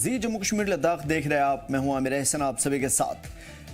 जी जम्मू कश्मीर लद्दाख देख रहे हैं आप। मैं हूं आमिर एहसन आप सभी के साथ।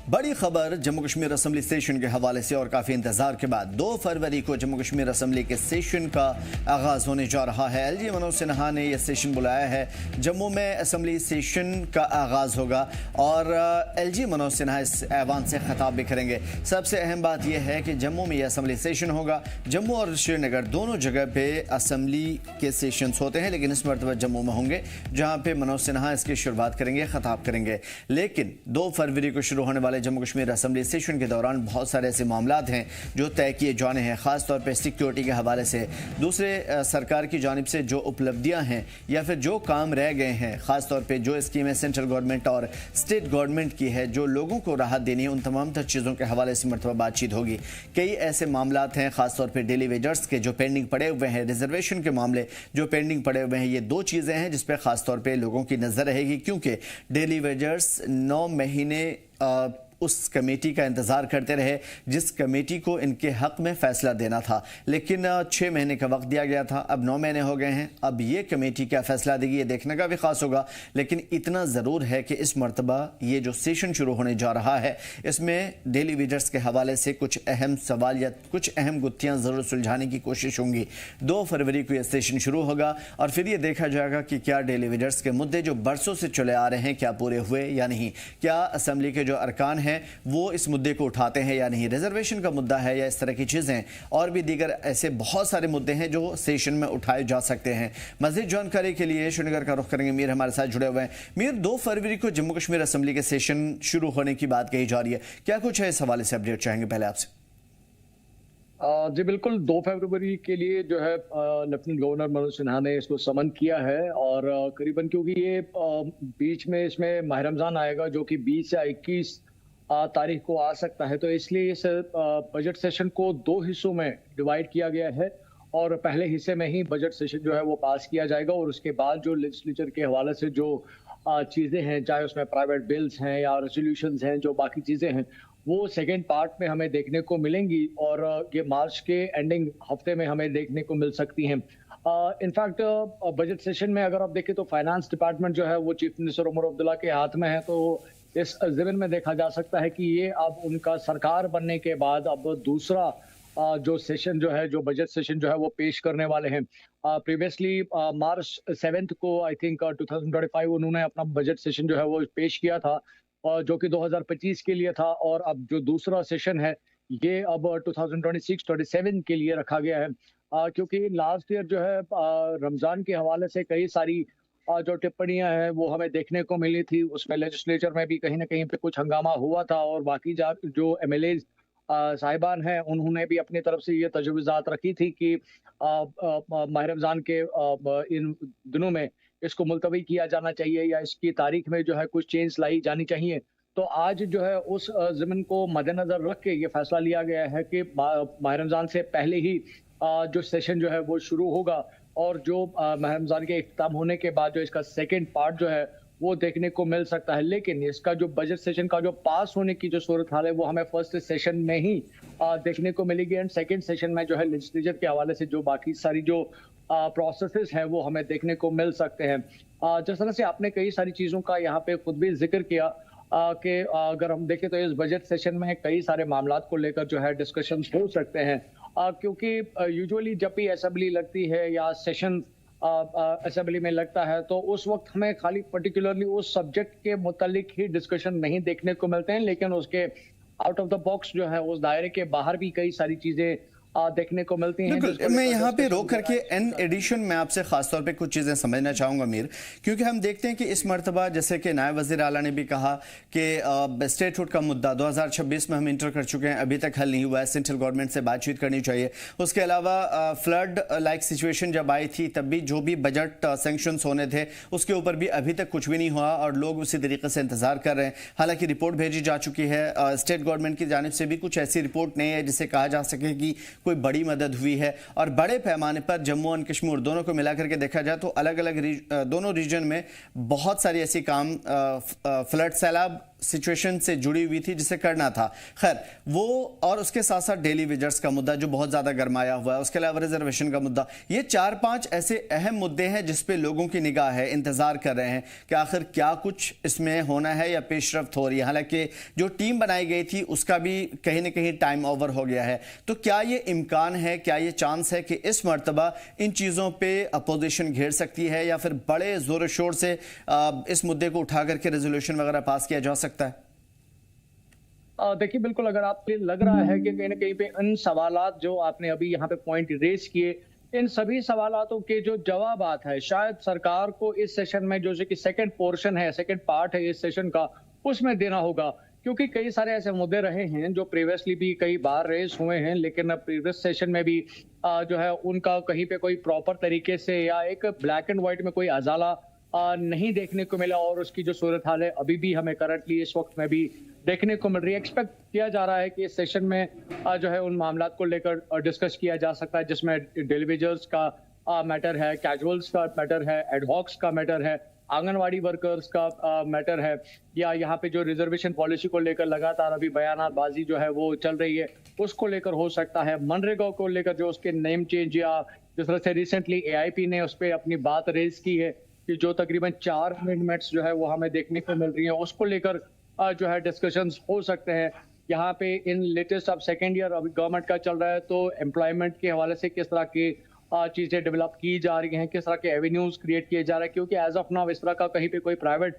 बड़ी खबर जम्मू कश्मीर असेंबली सेशन के हवाले से और काफ़ी इंतजार के बाद 2 फरवरी को जम्मू कश्मीर असेंबली के सेशन का आगाज़ होने जा रहा है। एलजी मनोज सिन्हा ने यह सेशन बुलाया है। जम्मू में असेंबली सेशन का आगाज़ होगा और एलजी मनोज सिन्हा इस ऐवान से खिताब भी करेंगे। सबसे अहम बात यह है कि जम्मू में यह असेंबली सेशन होगा। जम्मू और श्रीनगर दोनों जगह पे असेंबली के सेशन होते हैं, लेकिन इस मरतबा जम्मू में होंगे जहाँ पे मनोज सिन्हा इसकी शुरुआत करेंगे, खिताब करेंगे। लेकिन 2 फरवरी को शुरू होने वाले जम्मू कश्मीर असेंबली सेशन के दौरान बहुत सारे ऐसे मामलात हैं जो तय किए जाने हैं, खासतौर पर सिक्योरिटी के हवाले से। दूसरे सरकार की जानिब से जो उपलब्धियां हैं या फिर जो काम रह गए हैं, खासतौर पे जो स्कीमें सेंट्रल गवर्नमेंट और स्टेट गवर्नमेंट की है, जो लोगों को राहत देनी है, उन तमाम तर चीज़ों के हवाले से मरतबा बातचीत होगी। कई ऐसे मामलात हैं, खासतौर पर डेली वेजर्स के जो पेंडिंग पड़े हुए हैं, रिजर्वेशन के मामले जो पेंडिंग पड़े हुए हैं। ये 2 चीज़ें हैं जिस पर खासतौर पर लोगों की नज़र रहेगी, क्योंकि डेली वेजर्स 9 महीने उस कमेटी का इंतज़ार करते रहे जिस कमेटी को इनके हक में फ़ैसला देना था, लेकिन 6 महीने का वक्त दिया गया था। अब 9 महीने हो गए हैं। अब ये कमेटी क्या फ़ैसला देगी, ये देखने का भी ख़ास होगा। लेकिन इतना ज़रूर है कि इस मरतबा ये जो सेशन शुरू होने जा रहा है, इसमें डेली वेजर्स के हवाले से कुछ अहम सवाल या कुछ अहम गुत्थियाँ ज़रूर सुलझाने की कोशिश होंगी। 2 फरवरी को यह सेशन शुरू होगा और फिर ये देखा जाएगा कि क्या डेली वेजर्स के मुद्दे जो बरसों से चले आ रहे हैं क्या पूरे हुए या नहीं, क्या असेंबली के जो अरकान हैं वो इस मुद्दे को उठाते हैं या नहीं, रिजर्वेशन का मुद्दा है या इस तरह की चीज़ें, और भी दीगर ऐसे बहुत सारे मुद्दे हैं जो सेशन में उठाए जा सकते हैं। मज़ीद जानकारी के लिए श्रीनगर का रुख करेंगे। मीर हमारे साथ जुड़े हुए हैं। मीर, 2 फरवरी को जम्मू कश्मीर असेंबली के सेशन शुरू होने की बात कही जा रही है, क्या कुछ है इस हवाले से अपडेट चाहेंगे पहले आपसे? जी बिल्कुल, 2 फरवरी के लिए जो है लेफ्टिनेंट गवर्नर मनोज सिन्हा ने इसको समन किया है और करीबन क्योंकि ये बीच में इसमें माह रमज़ान आएगा जो कि 20 या 21 तारीख को आ सकता है, तो इसलिए इस बजट सेशन को 2 हिस्सों में डिवाइड किया गया है और पहले हिस्से में ही बजट सेशन जो है वो पास किया जाएगा और उसके बाद जो लेजिस्लेचर के हवाले से जो चीज़ें हैं, चाहे उसमें प्राइवेट बिल्स हैं या रेजोल्यूशंस हैं, जो बाकी चीज़ें हैं, वो सेकेंड पार्ट में हमें देखने को मिलेंगी और ये मार्च के एंडिंग हफ्ते में हमें देखने को मिल सकती हैं। इनफैक्ट बजट सेशन में अगर आप देखें तो फाइनेंस डिपार्टमेंट जो है वो चीफ मिनिस्टर उमर अब्दुल्ला के हाथ में है, तो इस ज़मीन में देखा जा सकता है कि ये अब उनका सरकार बनने के बाद अब दूसरा जो सेशन जो है, जो बजट सेशन जो है वो पेश करने वाले हैं। प्रीवियसली मार्च 7 को आई थिंक 2025 उन्होंने अपना बजट सेशन जो है वो पेश किया था और जो कि 2025 के लिए था, और अब जो दूसरा सेशन है ये अब 2026-27 के लिए रखा गया है, क्योंकि लास्ट ईयर जो है रमज़ान के हवाले से कई सारी जो टिप्पणियां हैं वो हमें देखने को मिली थी। उसमें लेजिस्लेचर में भी कहीं ना कहीं पे कुछ हंगामा हुआ था और बाकी जो एमएलए साहिबान हैं उन्होंने भी अपनी तरफ से ये तजवीज़ात रखी थी कि माह रमज़ान के इन दिनों में इसको मुलतवी किया जाना चाहिए या इसकी तारीख में जो है कुछ चेंज लाई जानी चाहिए। तो आज जो है उस ज़मीन को मद्देनज़र रख के ये फैसला लिया गया है कि माह रमज़ान से पहले ही जो सेशन जो है वो शुरू होगा और जो माह रमज़ान के इख्तिताम होने के बाद जो इसका सेकेंड पार्ट जो है वो देखने को मिल सकता है। लेकिन इसका जो बजट सेशन का जो पास होने की जो सूरत हाल है वो हमें फर्स्ट सेशन में ही देखने को मिलेगी एंड सेकेंड सेशन में जो है लेजिस्लेचर के हवाले से जो बाकी सारी जो प्रोसेसेस हैं वो हमें देखने को मिल सकते हैं। जिस तरह से आपने कई सारी चीज़ों का यहाँ पे खुद भी जिक्र किया कि अगर हम देखें तो इस बजट सेशन में कई सारे मामलात को लेकर जो है डिस्कशन हो सकते हैं, क्योंकि यूजुअली जब भी असेंबली लगती है या सेशन असेंबली में लगता है तो उस वक्त हमें खाली पर्टिकुलरली उस सब्जेक्ट के मुतालिक ही डिस्कशन नहीं देखने को मिलते हैं, लेकिन उसके आउट ऑफ द बॉक्स जो है उस दायरे के बाहर भी कई सारी चीज़ें देखने को मिलती हैं। बिल्कुल, मैं यहाँ पे रोक करके एन एडिशन में आपसे खासतौर पे कुछ चीज़ें समझना चाहूँगा मीर, क्योंकि हम देखते हैं कि इस मरतबा जैसे कि नायब वज़ीर आला ने भी कहा कि स्टेटहुड का मुद्दा 2026 में हम इंटर कर चुके हैं, अभी तक हल नहीं हुआ है, सेंट्रल गवर्नमेंट से बातचीत करनी चाहिए। उसके अलावा फ्लड लाइक सिचुएशन जब आई थी तब भी जो भी बजट सेंक्शंस होने थे उसके ऊपर भी अभी तक कुछ भी नहीं हुआ और लोग उसी तरीके से इंतजार कर रहे हैं। हालांकि रिपोर्ट भेजी जा चुकी है, स्टेट गवर्नमेंट की जानिब से भी कुछ ऐसी रिपोर्ट नहीं है जिसे कहा जा सके कि कोई बड़ी मदद हुई है। और बड़े पैमाने पर जम्मू और कश्मीर दोनों को मिलाकर के देखा जाए तो अलग अलग दोनों रीजन में बहुत सारी ऐसी काम फ्लड सैलाब सिचुएशन से जुड़ी हुई थी जिसे करना था। खैर वो, और उसके साथ साथ डेली वेजर्स का मुद्दा जो बहुत ज्यादा गरमाया हुआ है, उसके अलावा रिजर्वेशन का मुद्दा, ये 4-5 ऐसे अहम मुद्दे हैं जिसपे लोगों की निगाह है, इंतजार कर रहे हैं कि आखिर क्या कुछ इसमें होना है या पेशरफ्त हो रही है। हालांकि जो टीम बनाई गई थी उसका भी कहीं ना कहीं टाइम ओवर हो गया है। तो क्या ये इम्कान है, क्या ये चांस है कि इस मर्तबा इन चीजों पे अपोजिशन घेर सकती है या फिर बड़े जोर शोर से इस मुद्दे को उठा करके रेजोल्यूशन वगैरह पास किया जा सकता है? देखिए, बिल्कुल, अगर आपको लग रहा है कि कहीं ना कहीं पे इन सवालात जो आपने अभी यहाँ पे पॉइंट रेज किए, इन सभी सवालातों के जो जवाबात है शायद सरकार को इस सेशन में, जो कि सेकंड पोर्शन है, सेकंड पार्ट है इस सेशन का, उसमें देना होगा। क्योंकि कई सारे ऐसे मुद्दे रहे हैं जो प्रीवियसली भी कई बार रेज हुए हैं, लेकिन प्रीवियस सेशन में भी जो है उनका कहीं पे कोई प्रॉपर तरीके से या एक ब्लैक एंड व्हाइट में कोई अजाला नहीं देखने को मिला, और उसकी जो सूरत हाल है अभी भी हमें करंटली इस वक्त में भी देखने को मिल रही है। एक्सपेक्ट किया जा रहा है कि इस सेशन में जो है उन मामलों को लेकर डिस्कस किया जा सकता है, जिसमें डेलीवेजर्स का मैटर है, कैजुअल्स का मैटर है, एडहॉक्स का मैटर है, आंगनवाड़ी वर्कर्स का मैटर है, या यहाँ पे जो रिजर्वेशन पॉलिसी को लेकर लगातार अभी बयानबाजी जो है वो चल रही है, उसको लेकर हो सकता है। मनरेगा को लेकर जो उसके नेम चेंज, या जिस तरह से रिसेंटली एआईपी ने उस पर अपनी बात रेज की है कि जो तकरीबन 4 अमेंडमेंट्स जो है वो हमें देखने को मिल रही है, उसको लेकर जो है डिस्कशंस हो सकते हैं। यहाँ पे इन लेटेस्ट अब सेकेंड ईयर अभी गवर्नमेंट का चल रहा है, तो एम्प्लॉयमेंट के हवाले से किस तरह की चीजें डेवलप की जा रही हैं, किस तरह के एवेन्यूज क्रिएट किए जा रहे हैं, क्योंकि एज ऑफ नाउ इस तरह का कहीं पे कोई प्राइवेट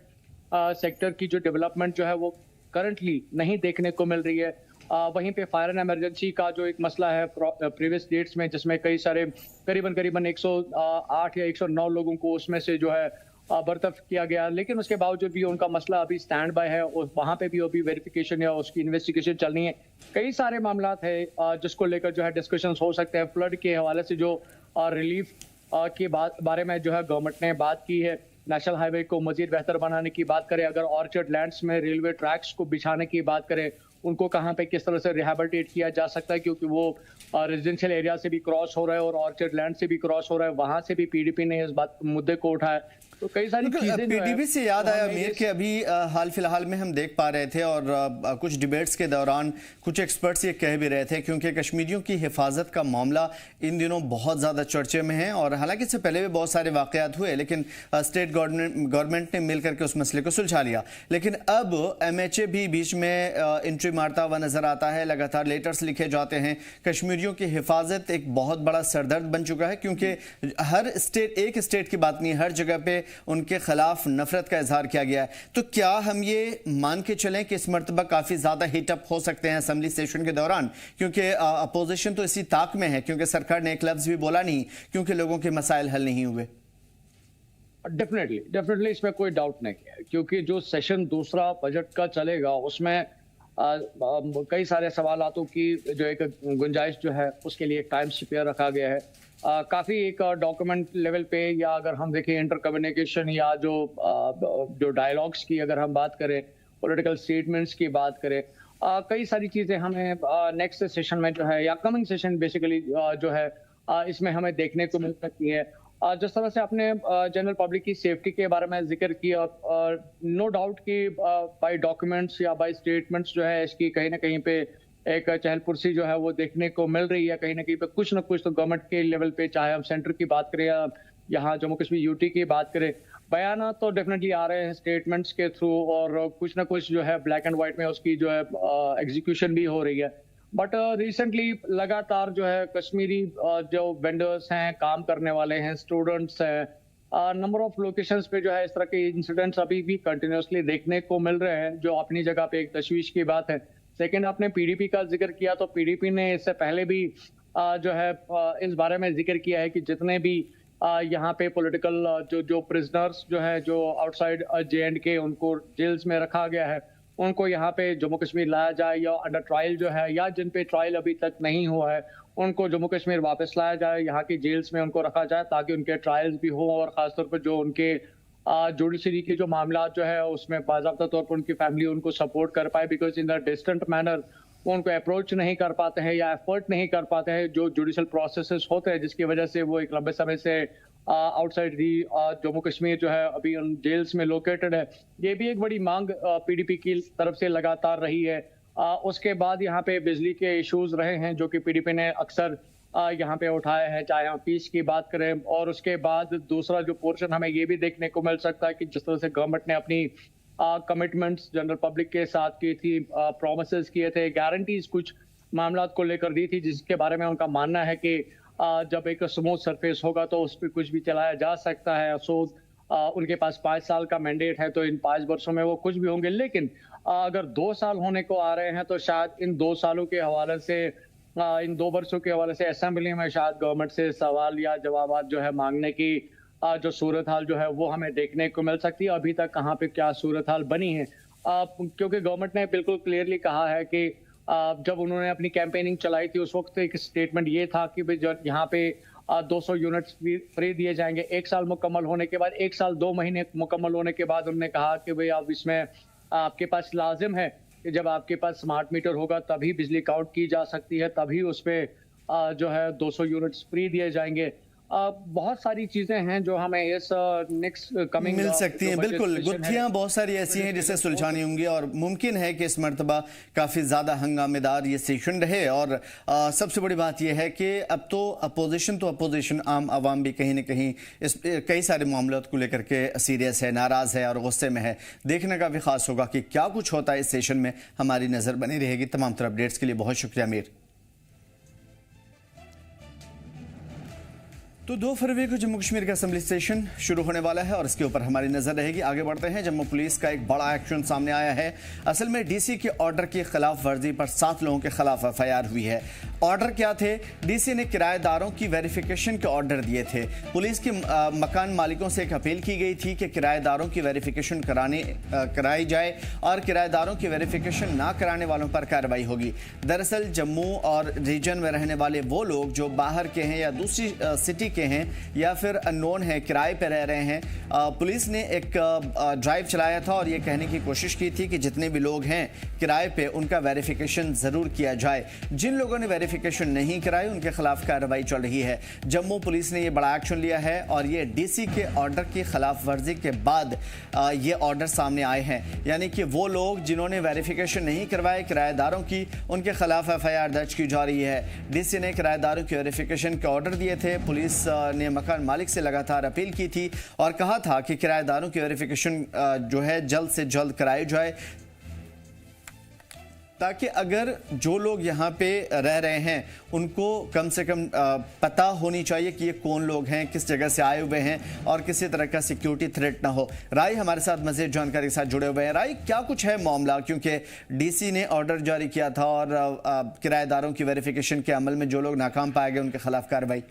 सेक्टर की जो डेवलपमेंट जो है वो करंटली नहीं देखने को मिल रही है। वहीं पे फायर एंड इमरजेंसी का जो एक मसला है प्रीवियस डेट्स में, जिसमें कई सारे करीबन 108 या 109 लोगों को उसमें से जो है बर्तरफ किया गया, लेकिन उसके बावजूद भी उनका मसला अभी स्टैंड बाय है, और वहाँ पे भी अभी वेरिफिकेशन या उसकी इन्वेस्टिगेशन चलनी है। कई सारे मामला है जिसको लेकर जो है डिस्कशन हो सकते हैं। फ्लड के हवाले से जो रिलीफ के बारे में जो है गवर्नमेंट ने बात की है, नेशनल हाईवे को मजीद बेहतर बनाने की बात करें, अगर ऑर्चर्ड लैंड्स में रेलवे ट्रैक्स को बिछाने की बात करें, उनको कहाँ पे किस तरह से रिहेबिलिटेट किया जा सकता है, क्योंकि वो रेजिडेंशियल एरिया से भी क्रॉस हो रहा है और ऑर्चर्ड लैंड से भी क्रॉस हो रहा है, वहां से भी पीडीपी ने इस बात मुद्दे को उठाया। तो कई सारी चीजें पीडीपी से याद आया मीर के अभी हाल फिलहाल में हम देख पा रहे थे, और कुछ डिबेट्स के दौरान कुछ एक्सपर्ट्स ये कह भी रहे थे, क्योंकि कश्मीरियों की हिफाजत का मामला इन दिनों बहुत ज़्यादा चर्चे में है, और हालांकि इससे पहले भी बहुत सारे वाकयात हुए, लेकिन स्टेट गवर्नमेंट ने मिलकर के उस मसले को सुलझा लिया। लेकिन अब एमएचए भी बीच में एंट्री मारता हुआ नजर आता है, लगातार लेटर्स लिखे जाते हैं। कश्मीरियों की हिफाजत एक बहुत बड़ा सरदर्द बन चुका है, क्योंकि हर स्टेट, एक स्टेट की बात नहीं, हर जगह पे उनके खिलाफ नफरत का इजहार किया गया है। तो क्या हम ये मान के चलें कि इस मर्तबा काफी ज्यादा हीटअप हो सकते हैं असेंबली सेशन के दौरान, क्योंकि अपोजिशन तो इसी ताक में है, क्योंकि सरकार ने एक लफ्ज भी बोला नहीं, क्योंकि लोगों के मसाइल हल नहीं हुए। डेफिनेटली इसमें कोई डाउट नहीं है, क्योंकि जो सेशन दूसरा बजट का चलेगा उसमें कई सारे सवालातों की जो एक गुंजाइश जो है उसके लिए एक टाइम स्पेयर रखा गया है। काफी एक डॉक्यूमेंट लेवल पे, या अगर हम देखें इंटर कम्युनिकेशन या जो डायलॉग्स की अगर हम बात करें, पॉलिटिकल स्टेटमेंट्स की बात करें, कई सारी चीजें हमें नेक्स्ट सेशन में जो है, या कमिंग सेशन बेसिकली जो है इसमें हमें देखने को मिल सकती है। जिस तरह से आपने जनरल पब्लिक की सेफ्टी के बारे में जिक्र किया, नो डाउट कि बाय डॉक्यूमेंट्स या बाय स्टेटमेंट्स जो है इसकी कहीं ना कहीं पे एक चहलपुर्सी जो है वो देखने को मिल रही है। कहीं ना कहीं पे कुछ ना कुछ तो गवर्नमेंट के लेवल पे, चाहे हम सेंटर की बात करें या यहाँ जम्मू कश्मीर यूटी की बात करें, बयान तो डेफिनेटली आ रहे हैं स्टेटमेंट्स के थ्रू, और कुछ ना कुछ जो है ब्लैक एंड व्हाइट में उसकी जो है एग्जीक्यूशन भी हो रही है। बट रिसेंटली लगातार जो है कश्मीरी जो वेंडर्स हैं, काम करने वाले हैं, स्टूडेंट्स हैं, नंबर ऑफ लोकेशंस पे जो है इस तरह के इंसिडेंट्स अभी भी कंटिन्यूसली देखने को मिल रहे हैं, जो अपनी जगह पे एक तशवीश की बात है। सेकंड, आपने पीडीपी का जिक्र किया, तो पीडीपी ने इससे पहले भी जो है इस बारे में जिक्र किया है कि जितने भी यहाँ पे पॉलिटिकल जो प्रिजनर्स जो है, जो आउटसाइड JNK उनको जेल्स में रखा गया है, उनको यहाँ पे जम्मू कश्मीर लाया जाए, या अंडर ट्रायल जो है, या जिन पे ट्रायल अभी तक नहीं हुआ है उनको जम्मू कश्मीर वापस लाया जाए, यहाँ की जेल्स में उनको रखा जाए, ताकि उनके ट्रायल्स भी हो, और खासतौर पर जो उनके जुडिशरी के जो मामला जो है उसमें बाज़ाब्ता तौर पर उनकी फैमिली उनको सपोर्ट कर पाए, because in the distant manner वो उनको अप्रोच नहीं कर पाते हैं या एफर्ट नहीं कर पाते हैं जो जुडिशल प्रोसेसेस होते हैं, जिसकी वजह से वो एक लंबे समय से आउटसाइड दी जम्मू कश्मीर जो है अभी उन जेल्स में लोकेटेड है। ये भी एक बड़ी मांग पीडीपी की तरफ से लगातार रही है। उसके बाद यहाँ पे बिजली के इश्यूज रहे हैं जो कि पीडीपी ने अक्सर यहाँ पे उठाए हैं, चाहे हम पीस की बात करें। और उसके बाद दूसरा जो पोर्शन हमें ये भी देखने को मिल सकता है कि जिस तरह से गवर्नमेंट ने अपनी कमिटमेंट्स जनरल पब्लिक के साथ की थी, प्रोमिसेस किए थे, गारंटीज कुछ मामला को लेकर दी थी, जिसके बारे में उनका मानना है कि जब एक स्मूथ सरफेस होगा तो उस पर कुछ भी चलाया जा सकता है। सो उनके पास 5 साल का मैंडेट है, तो इन 5 वर्षों में वो कुछ भी होंगे। लेकिन अगर 2 साल होने को आ रहे हैं तो शायद इन 2 सालों के हवाले से, इन 2 वर्षों के हवाले से असेंबली में शायद गवर्नमेंट से सवाल या जवाब जो है मांगने की जो सूरत हाल जो है वो हमें देखने को मिल सकती है। अभी तक कहाँ पे क्या सूरत हाल बनी है, क्योंकि गवर्नमेंट ने बिल्कुल क्लियरली कहा है कि जब उन्होंने अपनी कैंपेनिंग चलाई थी उस वक्त एक स्टेटमेंट ये था कि भाई यहाँ पे 200 यूनिट्स फ्री दिए जाएंगे 1 साल मुकम्मल होने के बाद। 1 साल 2 महीने मुकम्मल होने के बाद उन्होंने कहा कि भाई अब इसमें आपके पास लाजिम है कि जब आपके पास स्मार्ट मीटर होगा तभी बिजली काउंट की जा सकती है, तभी उस पर जो है 200 यूनिट्स फ्री दिए जाएंगे। बहुत सारी चीजें हैं जो हमें इस नेक्स्ट कमिंग मिल सकती हैं। बिल्कुल, गुत्थियां बहुत सारी ऐसी हैं जिसे सुलझानी होंगी और मुमकिन है कि इस मर्तबा काफ़ी ज़्यादा हंगामेदार ये सेशन रहे। और सबसे बड़ी बात यह है कि अब तो अपोजिशन आम आवाम भी कहीं ना कहीं इस कई सारे मामलों को लेकर के सीरियस है, नाराज़ है और गुस्से में है। देखने का भी खास होगा कि क्या कुछ होता है इस सेशन में। हमारी नज़र बनी रहेगी। तमाम तरह अपडेट्स के लिए बहुत शुक्रिया मीर। तो 2 फरवरी को जम्मू कश्मीर का असेंबली सेशन शुरू होने वाला है और इसके ऊपर हमारी नजर रहेगी। आगे बढ़ते हैं। जम्मू पुलिस का एक बड़ा एक्शन सामने आया है। असल में डीसी के ऑर्डर की खिलाफ वर्जी पर 7 लोगों के खिलाफ एफआईआर हुई है। ऑर्डर क्या थे? डीसी ने किराएदारों की वेरिफिकेशन के ऑर्डर दिए थे। पुलिस के मकान मालिकों से एक अपील की गई थी कि किराएदारों की वेरिफिकेशन कराई जाए और किराएदारों की वेरिफिकेशन ना कराने वालों पर कार्रवाई होगी। दरअसल जम्मू और रीजन में रहने वाले वो लोग जो बाहर के हैं या दूसरी सिटी के हैं या फिर अननोन है, किराए पे रह रहे हैं, पुलिस ने एक ड्राइव चलाया था और ये कहने की कोशिश की थी कि जितने भी लोग हैं किराए पे उनका वेरिफिकेशन जरूर किया जाए। जिन लोगों ने वेरिफिकेशन नहीं कराई उनके खिलाफ कार्रवाई चल रही है। जम्मू पुलिस ने ये बड़ा एक्शन लिया है और ये डीसी के ऑर्डर की खिलाफ वर्जी के बाद ये ऑर्डर सामने आए हैं। यानी कि वो लोग जिन्होंने वेरिफिकेशन नहीं करवाए किराएदारों की, उनके खिलाफ एफआईआर दर्ज की जा रही है। डीसी ने किराएदारों की वेरिफिकेशन के ऑर्डर दिए थे। पुलिस ने मकान मालिक से लगातार अपील की थी और कहा था कि किराएदारों की वेरिफिकेशन जो है जल्द से जल्द कराई जाए, ताकि अगर जो लोग यहाँ पे रह रहे हैं उनको कम से कम पता होनी चाहिए कि ये कौन लोग हैं, किस जगह से आए हुए हैं और किसी तरह का सिक्योरिटी थ्रेट ना हो। राय हमारे साथ मज़ीद जानकारी के साथ जुड़े हुए हैं। राय, क्या कुछ है मामला? क्योंकि डीसी ने ऑर्डर जारी किया था और किराएदारों की वेरिफिकेशन के अमल में जो लोग नाकाम पाए गए उनके खिलाफ कार्रवाई।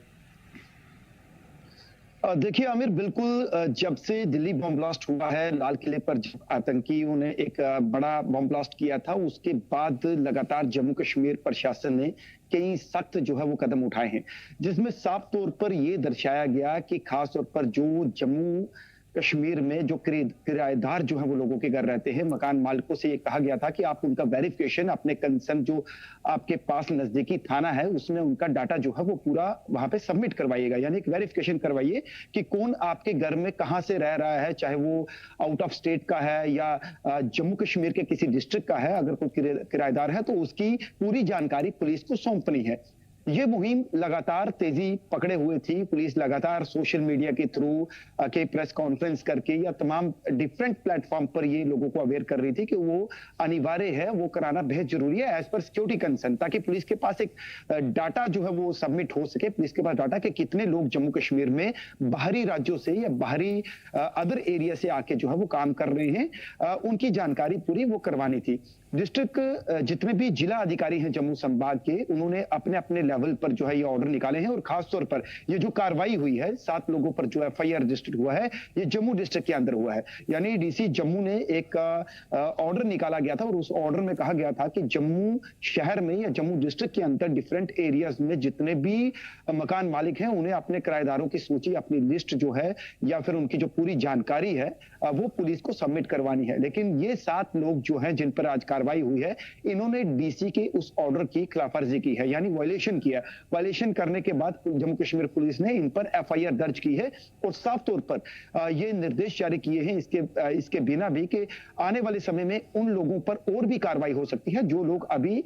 देखिए आमिर, बिल्कुल जब से दिल्ली बम ब्लास्ट हुआ है, लाल किले पर जब आतंकियों ने एक बड़ा बम ब्लास्ट किया था, उसके बाद लगातार जम्मू कश्मीर प्रशासन ने कई सख्त जो है वो कदम उठाए हैं, जिसमें साफ तौर पर यह दर्शाया गया कि खास तौर पर जो जम्मू कश्मीर में जो किराएदार जो है वो लोगों के घर रहते हैं, मकान मालिकों से ये कहा गया था कि आप उनका वेरिफिकेशन अपने कंसर्न जो आपके पास नजदीकी थाना है उसमें उनका डाटा जो है वो पूरा वहां पे सबमिट करवाइएगा। यानी एक वेरिफिकेशन करवाइए कि कौन आपके घर में कहां से रह रहा है, चाहे वो आउट ऑफ स्टेट का है या जम्मू कश्मीर के किसी डिस्ट्रिक्ट का है। अगर कोई किराएदार है तो उसकी पूरी जानकारी पुलिस को सौंपनी है। ये मुहिम लगातार तेजी पकड़े हुए थी। पुलिस लगातार सोशल मीडिया के थ्रू के प्रेस कॉन्फ्रेंस करके या तमाम डिफरेंट प्लेटफॉर्म पर ये लोगों को अवेयर कर रही थी कि वो अनिवार्य है, वो कराना बेहद जरूरी है एज पर सिक्योरिटी कंसर्न, ताकि पुलिस के पास एक डाटा जो है वो सबमिट हो सके। पुलिस के पास डाटा कि कितने लोग जम्मू कश्मीर में बाहरी राज्यों से या बाहरी अदर एरिया से आके जो है वो काम कर रहे हैं, उनकी जानकारी पूरी वो करवानी थी। डिस्ट्रिक्ट जितने भी जिला अधिकारी हैं जम्मू संभाग के, उन्होंने अपने अपने लेवल पर जो है ये ऑर्डर निकाले हैं और खास तौर पर ये जो कार्रवाई हुई है 7 लोगों पर जो एफआईआर रजिस्टर्ड हुआ है, ये जम्मू डिस्ट्रिक्ट के अंदर हुआ है। यानी डीसी जम्मू ने एक ऑर्डर निकाला गया था और उस ऑर्डर में कहा गया था कि जम्मू शहर में या जम्मू डिस्ट्रिक्ट के अंदर डिफरेंट एरियाज में जितने भी मकान मालिक हैं उन्हें अपने किराएदारों की सूची, अपनी लिस्ट जो है या फिर उनकी जो पूरी जानकारी है वो पुलिस को सबमिट करवानी है। लेकिन ये 7 लोग जो हैं जिन पर आज कार्रवाई हुई है, इन्होंने डीसी के उस ऑर्डर की खिलाफवर्जी की है, यानी वायलेशन किया। वायलेशन करने के बाद जम्मू कश्मीर पुलिस ने इन पर एफआईआर दर्ज की है और साफ तौर पर ये निर्देश जारी किए हैं इसके बिना भी कि आने वाले समय में उन लोगों पर और भी कार्रवाई हो सकती है जो लोग अभी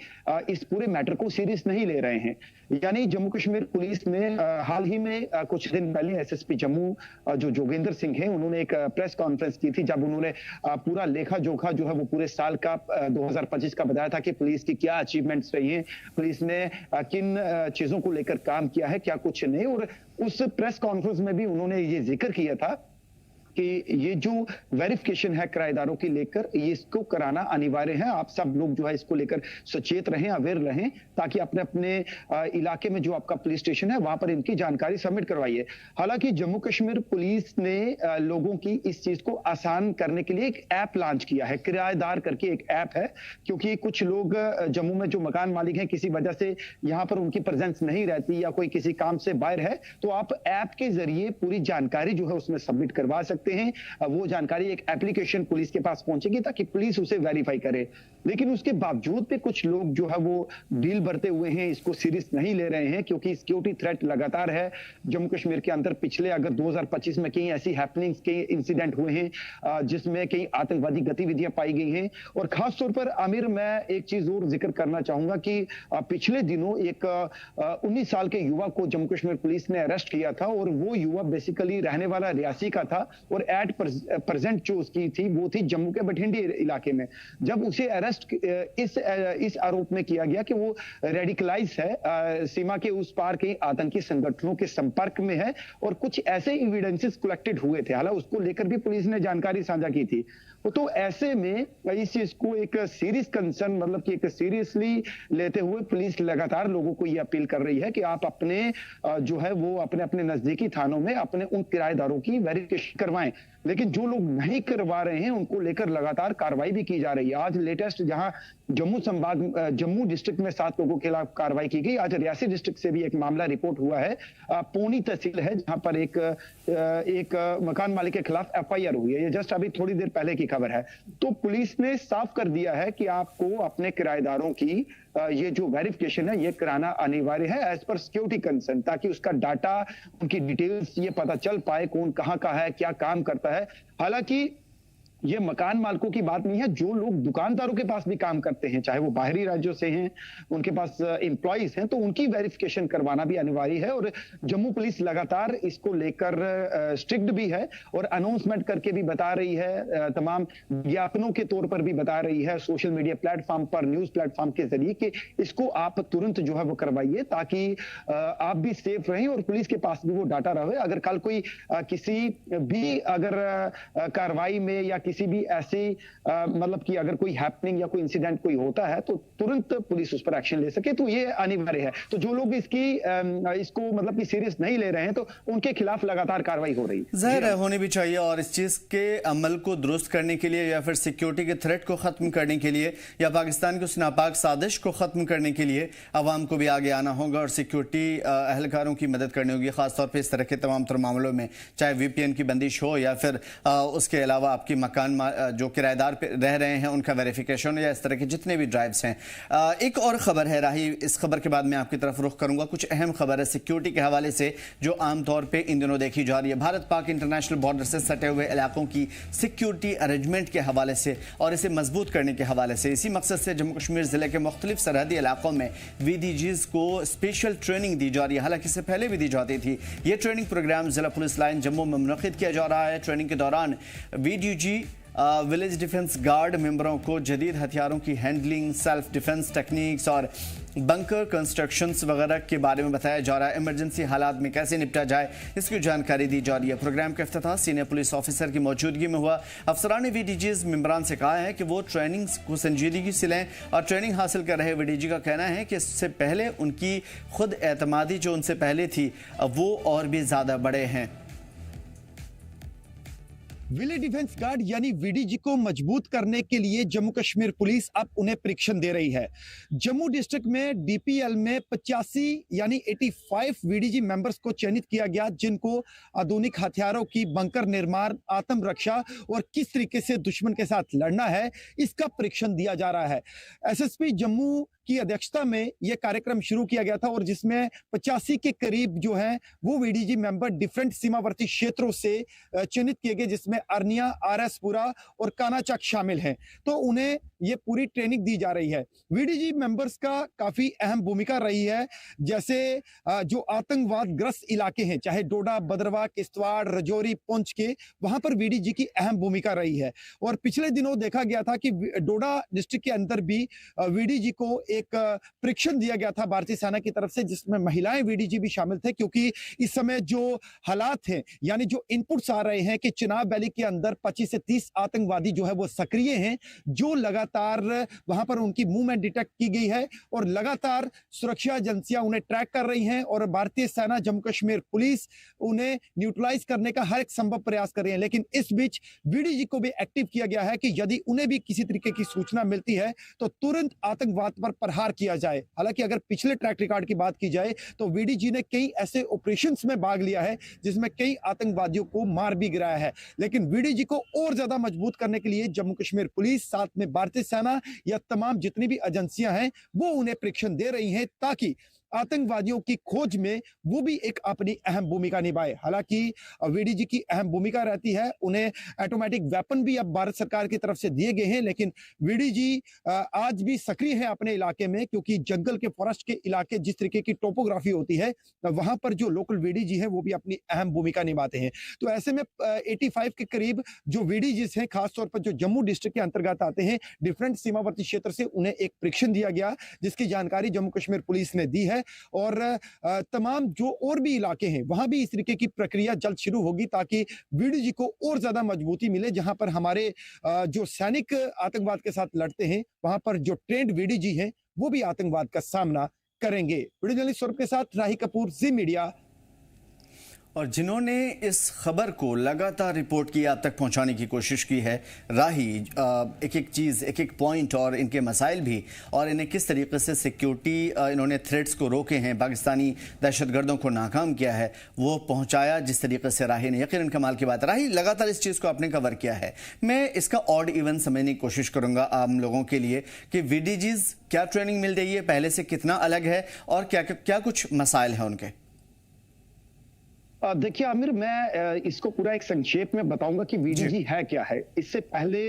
इस पूरे मैटर को सीरियस नहीं ले रहे हैं। यानी जम्मू कश्मीर पुलिस ने हाल ही में कुछ दिन पहले एसएसपी जम्मू जो जोगेंद्र सिंह हैं, उन्होंने एक प्रेस कॉन्फ्रेंस की थी जब उन्होंने पूरा लेखा जोखा जो है वो पूरे साल का 2025 का बताया था कि पुलिस की क्या अचीवमेंट्स रही हैं, पुलिस ने किन चीजों को लेकर काम किया है, क्या कुछ नहीं। और उस प्रेस कॉन्फ्रेंस में भी उन्होंने ये जिक्र किया था कि ये जो वेरिफिकेशन है किराएदारों की लेकर, ये इसको कराना अनिवार्य है। आप सब लोग जो है इसको लेकर सचेत रहें, अवेयर रहें, ताकि अपने अपने इलाके में जो आपका पुलिस स्टेशन है वहां पर इनकी जानकारी सबमिट करवाइए। हालांकि जम्मू कश्मीर पुलिस ने लोगों की इस चीज को आसान करने के लिए एक ऐप लॉन्च किया है, किराएदार करके एक ऐप है, क्योंकि कुछ लोग जम्मू में जो मकान मालिक हैं किसी वजह से यहाँ पर उनकी प्रेजेंस नहीं रहती या कोई किसी काम से बाहर है, तो आप ऐप के जरिए पूरी जानकारी जो है उसमें सबमिट करवा सकते हैं। वो जानकारी एक एप्लीकेशन पुलिस के पास पहुंचेगी ताकि पुलिस उसे वेरीफाई करे। लेकिन उसके बावजूद भी कुछ लोग जो है वो डील भरते हुए हैं, इसको सीरियस नहीं ले रहे हैं, क्योंकि सिक्योरिटी थ्रेट लगातार है जम्मू कश्मीर के अंदर। पिछले अगर 2025 में कई ऐसी हैपनिंग्स, कई इंसिडेंट हुए हैं जिसमें कई आतंकवादी गतिविधियां पाई गई हैं। और खासतौर पर आमिर, मैं एक चीज और जिक्र करना चाहूंगा कि पिछले दिनों एक 19 साल के युवा को जम्मू कश्मीर पुलिस ने अरेस्ट किया था, और वो युवा बेसिकली रहने वाला रियासी का था, और एट प्रेजेंट जो उसकी थी वो थी जम्मू के बठिंडी इलाके में। जब उसे अरेस्ट इस आरोप में किया गया कि वो रेडिकलाइज है, सीमा के उस पार के आतंकी संगठनों के संपर्क में है, और कुछ ऐसे एविडेंसेस कलेक्टेड हुए थे, हालांकि उसको लेकर भी पुलिस ने जानकारी साझा की थी। तो ऐसे में इस चीज को एक सीरियस कंसर्न, मतलब कि एक सीरियसली लेते हुए पुलिस लगातार लोगों को यह अपील कर रही है कि आप अपने जो है वो अपने अपने नजदीकी थानों में अपने उन किराएदारों की वेरिफिकेशन करवाएं। लेकिन जो लोग नहीं करवा रहे हैं उनको लेकर लगातार कार्रवाई भी की जा रही है। आज लेटेस्ट जहां जम्मू डिस्ट्रिक्ट में 7 लोगों के खिलाफ कार्रवाई की गई, आज रियासी डिस्ट्रिक्ट से भी एक मामला रिपोर्ट हुआ है। पौनी तहसील है जहां पर एक मकान मालिक के खिलाफ एफआईआर हुई है। ये जस्ट अभी थोड़ी देर पहले की खबर है। तो पुलिस ने साफ कर दिया है कि आपको अपने किराएदारों की ये जो वेरिफिकेशन है ये कराना अनिवार्य है एज पर सिक्योरिटी कंसर्न, ताकि उसका डाटा, उनकी डिटेल्स ये पता चल पाए कौन कहां का है, क्या काम करता है। हालांकि ये मकान मालिकों की बात नहीं है, जो लोग दुकानदारों के पास भी काम करते हैं, चाहे वो बाहरी राज्यों से हैं, उनके पास एम्प्लॉइज हैं, तो उनकी वेरिफिकेशन करवाना भी अनिवार्य है। और जम्मू पुलिस लगातार इसको लेकर स्ट्रिक्ट भी है और अनाउंसमेंट करके भी बता रही है, तमाम विज्ञापनों के तौर पर भी बता रही है, सोशल मीडिया प्लेटफॉर्म पर, न्यूज प्लेटफॉर्म के जरिए कि इसको आप तुरंत जो है वो करवाइए, ताकि आप भी सेफ रहें और पुलिस के पास भी वो डाटा रहे। अगर कल कोई किसी भी अगर कार्रवाई में या किसी भी ऐसी मतलब कि अगर कोई हैपनिंग या कोई इंसिडेंट कोई होता है तो तुरंत पुलिस उस पर एक्शन ले सके, तो ये अनिवार्य है। तो जो लोग इसको मतलब कि सीरियस नहीं ले रहे हैं तो उनके खिलाफ लगातार कार्रवाई हो रही है, जाहिर है होनी भी चाहिए। और इस चीज के अमल को दुरुस्त करने के लिए या फिर सिक्योरिटी के थ्रेट को खत्म करने के लिए या पाकिस्तान की उस नापाक साजिश को खत्म करने के लिए अवाम को भी आगे आना होगा और सिक्योरिटी एहलकारों की मदद करनी होगी, खासतौर पर इस तरह के तमाम तर मामलों में, चाहे वीपीएन की बंदिश हो या फिर उसके अलावा आपकी मकान जो किराएदार रह रहे हैं उनका वेरिफिकेशन या इस तरह के जितने भी ड्राइव्स हैं। एक और खबर है राही, इस खबर के बाद मैं आपकी तरफ रुख करूंगा। कुछ अहम खबर है सिक्योरिटी के हवाले से जो आमतौर पे इन दिनों देखी जा रही है, भारत पाक इंटरनेशनल बॉर्डर से सटे हुए इलाकों की सिक्योरिटी अरेंजमेंट के हवाले से और इसे मजबूत करने के हवाले से। इसी मकसद से जम्मू कश्मीर जिले के मुख्तलिफ सरहदी इलाकों में वीडीजीज को स्पेशल ट्रेनिंग दी जा रही है, हालांकि इससे पहले भी दी जाती थी। यह ट्रेनिंग प्रोग्राम जिला पुलिस लाइन जम्मू में मुनक्किद किया जा रहा है। ट्रेनिंग के दौरान वीडीजी विलेज डिफेंस गार्ड मेंबरों को जदीद हथियारों की हैंडलिंग, सेल्फ डिफेंस टेक्निक्स और बंकर कंस्ट्रक्शंस वगैरह के बारे में बताया जा रहा है। इमरजेंसी हालात में कैसे निपटा जाए इसकी जानकारी दी जा रही है। प्रोग्राम का इफ्तिताह सीनियर पुलिस ऑफिसर की मौजूदगी में हुआ। अफसरान ने वीडीजीज मेंबरान से कहा है कि वो ट्रेनिंग को संजीदगी से लें और ट्रेनिंग हासिल कर रहे वीडीजी का कहना है कि इससे पहले उनकी खुद एतमादी जो उनसे पहले थी वो और भी ज़्यादा बड़े हैं। विलेज डिफेंस गार्ड यानी वीडीजी को मजबूत करने के लिए जम्मू कश्मीर पुलिस अब उन्हें प्रशिक्षण दे रही है। जम्मू डिस्ट्रिक्ट में डीपीएल में 85 यानी 85 वीडीजी मेंबर्स को चयनित किया गया, जिनको आधुनिक हथियारों की बंकर निर्माण, आत्मरक्षा और किस तरीके से दुश्मन के साथ लड़ना है इसका प्रशिक्षण दिया जा रहा है। एसएसपी जम्मू की अध्यक्षता में यह कार्यक्रम शुरू किया गया था और जिसमें 85 के करीब जो है वो वीडीजी मेंबर डिफरेंट सीमावर्ती क्षेत्रों से चयनित किए गए, जिसमें अरनिया, आरएसपुरा और कानाचक शामिल हैं। तो उन्हें ये पूरी ट्रेनिंग दी जा रही है। वीडीजी मेंबर्स का काफी अहम भूमिका रही है, जैसे जो आतंकवाद ग्रस्त इलाके हैं, चाहे डोडा, बदरवा, किश्तवाड़, रजौरी, पुंछ के, वहां पर वीडीजी की अहम भूमिका रही है। और पिछले दिनों देखा गया था कि डोडा डिस्ट्रिक्ट के अंदर भी वीडीजी को एक प्रशिक्षण दिया गया था भारतीय सेना की तरफ से, जिसमें महिलाएं वीडीजी भी शामिल थे, क्योंकि इस समय जो हालात हैं, यानी जो इनपुट्स आ रहे हैं कि चिनाब वैली के अंदर 25 से 30 आतंकवादी जो है वो सक्रिय हैं, जो लगातार वहां पर उनकी मूवमेंट डिटेक्ट की गई है और लगातार सुरक्षा एजेंसियां उन्हें ट्रैक कर रही हैं और भारतीय सेना, जम्मू कश्मीर पुलिस उन्हें न्यूट्रलाइज करने का हर एक संभव प्रयास कर रही है। लेकिन इस बीच वीडीजी को भी एक्टिव किया गया है कि यदि उन्हें भी किसी तरीके की सूचना मिलती है तो तुरंत आतंकवाद पर प्रहार किया जाए। हालांकि अगर पिछले ट्रैक रिकॉर्ड की बात की जाए तो वीडीजी ने कई ऐसे ऑपरेशंस में भाग लिया है जिसमें कई आतंकवादियों को मार भी गिराया है। लेकिन वीडीजी को और ज्यादा मजबूत करने के लिए जम्मू कश्मीर पुलिस, साथ में भारतीय सेना या तमाम जितनी भी एजेंसियां हैं वो उन्हें प्रशिक्षण दे रही हैं ताकि आतंकवादियों की खोज में वो भी एक अपनी अहम भूमिका निभाए। हालांकि वीडीजी की अहम भूमिका रहती है, उन्हें ऑटोमेटिक वेपन भी अब भारत सरकार की तरफ से दिए गए हैं, लेकिन वीडीजी आज भी सक्रिय है अपने इलाके में, क्योंकि जंगल के, फॉरेस्ट के इलाके जिस तरीके की टोपोग्राफी होती है, वहां पर जो लोकल वीडीजी है वो भी अपनी अहम भूमिका निभाते हैं। तो ऐसे में 85 के करीब जो वीडीजीज हैं, खासतौर पर जो जम्मू डिस्ट्रिक्ट के अंतर्गत आते हैं, डिफरेंट सीमावर्ती क्षेत्र से उन्हें एक प्रशिक्षण दिया गया, जिसकी जानकारी जम्मू कश्मीर पुलिस ने दी है। और तमाम जो और भी इलाके हैं वहां भी इस तरीके की प्रक्रिया जल्द शुरू होगी ताकि वीडीजी को और ज्यादा मजबूती मिले। जहां पर हमारे जो सैनिक आतंकवाद के साथ लड़ते हैं, वहां पर जो ट्रेंड वीडीजी हैं वो भी आतंकवाद का सामना करेंगे। वीडियो जर्नलिस्ट सौरभ के साथ राही कपूर, जी मीडिया। और जिन्होंने इस खबर को लगातार रिपोर्ट की, आप तक पहुंचाने की कोशिश की है, राही एक एक चीज़, एक एक पॉइंट और इनके मसाइल भी, और इन्हें किस तरीके से सिक्योरिटी इन्होंने थ्रेट्स को रोके हैं, पाकिस्तानी दहशतगर्दों को नाकाम किया है, वो पहुंचाया जिस तरीके से राही ने, यकीनन कमाल की बात है। राही, लगातार इस चीज़ को आपने कवर किया है, मैं इसका ऑड इवन समझने की कोशिश करूँगा आम लोगों के लिए कि वीडीजीज क्या ट्रेनिंग मिल रही है, पहले से कितना अलग है और क्या क्या कुछ मसाइल हैं उनके। देखिए आमिर, मैं इसको पूरा एक संक्षेप में बताऊंगा कि वीडीजी है क्या है। इससे पहले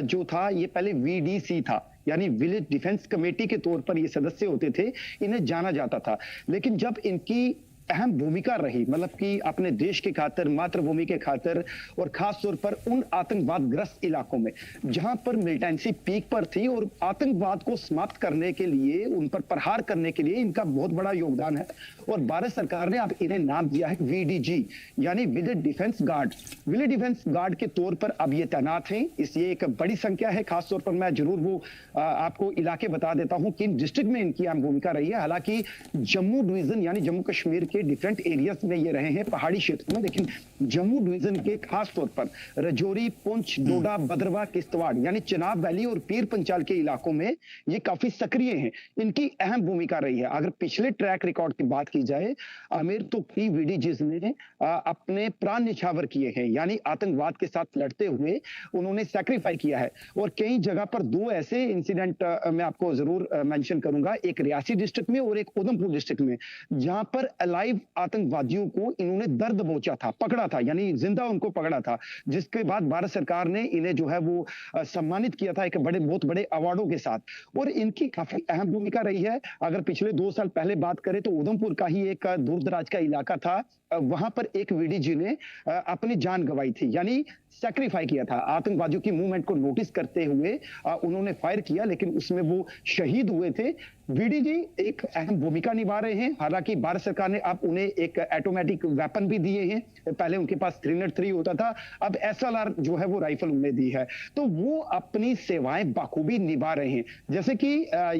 जो था, ये पहले वीडीसी था, यानी विलेज डिफेंस कमेटी के तौर पर ये सदस्य होते थे, इन्हें जाना जाता था। लेकिन जब इनकी अहम भूमिका रही, मतलब कि अपने देश के खातिर, मातृभूमि के खातिर, और खास तौर पर उन आतंकवाद ग्रस्त इलाकों में जहां पर मिलिटेंसी पीक पर थी और आतंकवाद को समाप्त करने के लिए, उन पर प्रहार करने के लिए इनका बहुत बड़ा योगदान है। और भारत सरकार ने अब इन्हें नाम दिया है वीडीजी, यानी village defence guard. Village defence guard के तौर पर अब ये तैनात हैं। इसलिए एक बड़ी संख्या है। खासतौर पर मैं जरूर वो आपको इलाके बता देता हूं कि डिस्ट्रिक्ट में इनकी अहम भूमिका रही है। हालांकि जम्मू डिवीजन यानी जम्मू कश्मीर के डिफरेंट एरियाज में ये रहे हैं, पहाड़ी क्षेत्र में, लेकिन जम्मू डिवीजन के खास तौर पर रजौरी, पुंछ, डोडा, बदरवा, किश्तवाड़ यानी चिनाब वैली और पीर पंचाल के इलाकों में ये काफी सक्रिय हैं। इनकी अहम भूमिका रही है। अगर पिछले ट्रैक रिकॉर्ड की बात की जाए आमिर, तो कई वीडीजीज ने अपने प्राण निछावर किए हैं, यानी आतंकवाद के साथ लड़ते हुए उन्होंने सैक्रिफाई किया है। और कई जगह पर दो ऐसे इंसिडेंट मैं आपको जरूर मेंशन करूंगा, एक रियासी डिस्ट्रिक्ट में और एक उधमपुर डिस्ट्रिक्ट में, जहां पर अलाइव आतंकवादियों को इन्होंने दर्द पहुंचा था, पकड़ा था, यानी जिंदा उनको पकड़ा था, जिसके बाद भारत सरकार ने इन्हें जो है वो सम्मानित किया था एक बहुत बड़े अवार्डों के साथ। और इनकी काफी अहम भूमिका रही है। अगर पिछले 2 साल पहले बात करें तो उधमपुर का ही एक दूर दराज का इलाका था, वहां पर एक वीडीजी ने अपनी जान गंवाई थी, यानी सैक्रिफाई किया था। आतंकवादियों की मूवमेंट को नोटिस करते हुए उन्होंने फायर किया, लेकिन उसमें वो शहीद हुए थे। वीडीजी एक अहम भूमिका निभा रहे हैं। हालांकि भारत सरकार ने अब उन्हें एक ऑटोमेटिक वेपन भी दिए हैं। पहले उनके पास 303 होता था, अब एसएलआर जो है वो राइफल उन्हें दी है। तो वो अपनी सेवाएं बाखूबी निभा रहे हैं। जैसे कि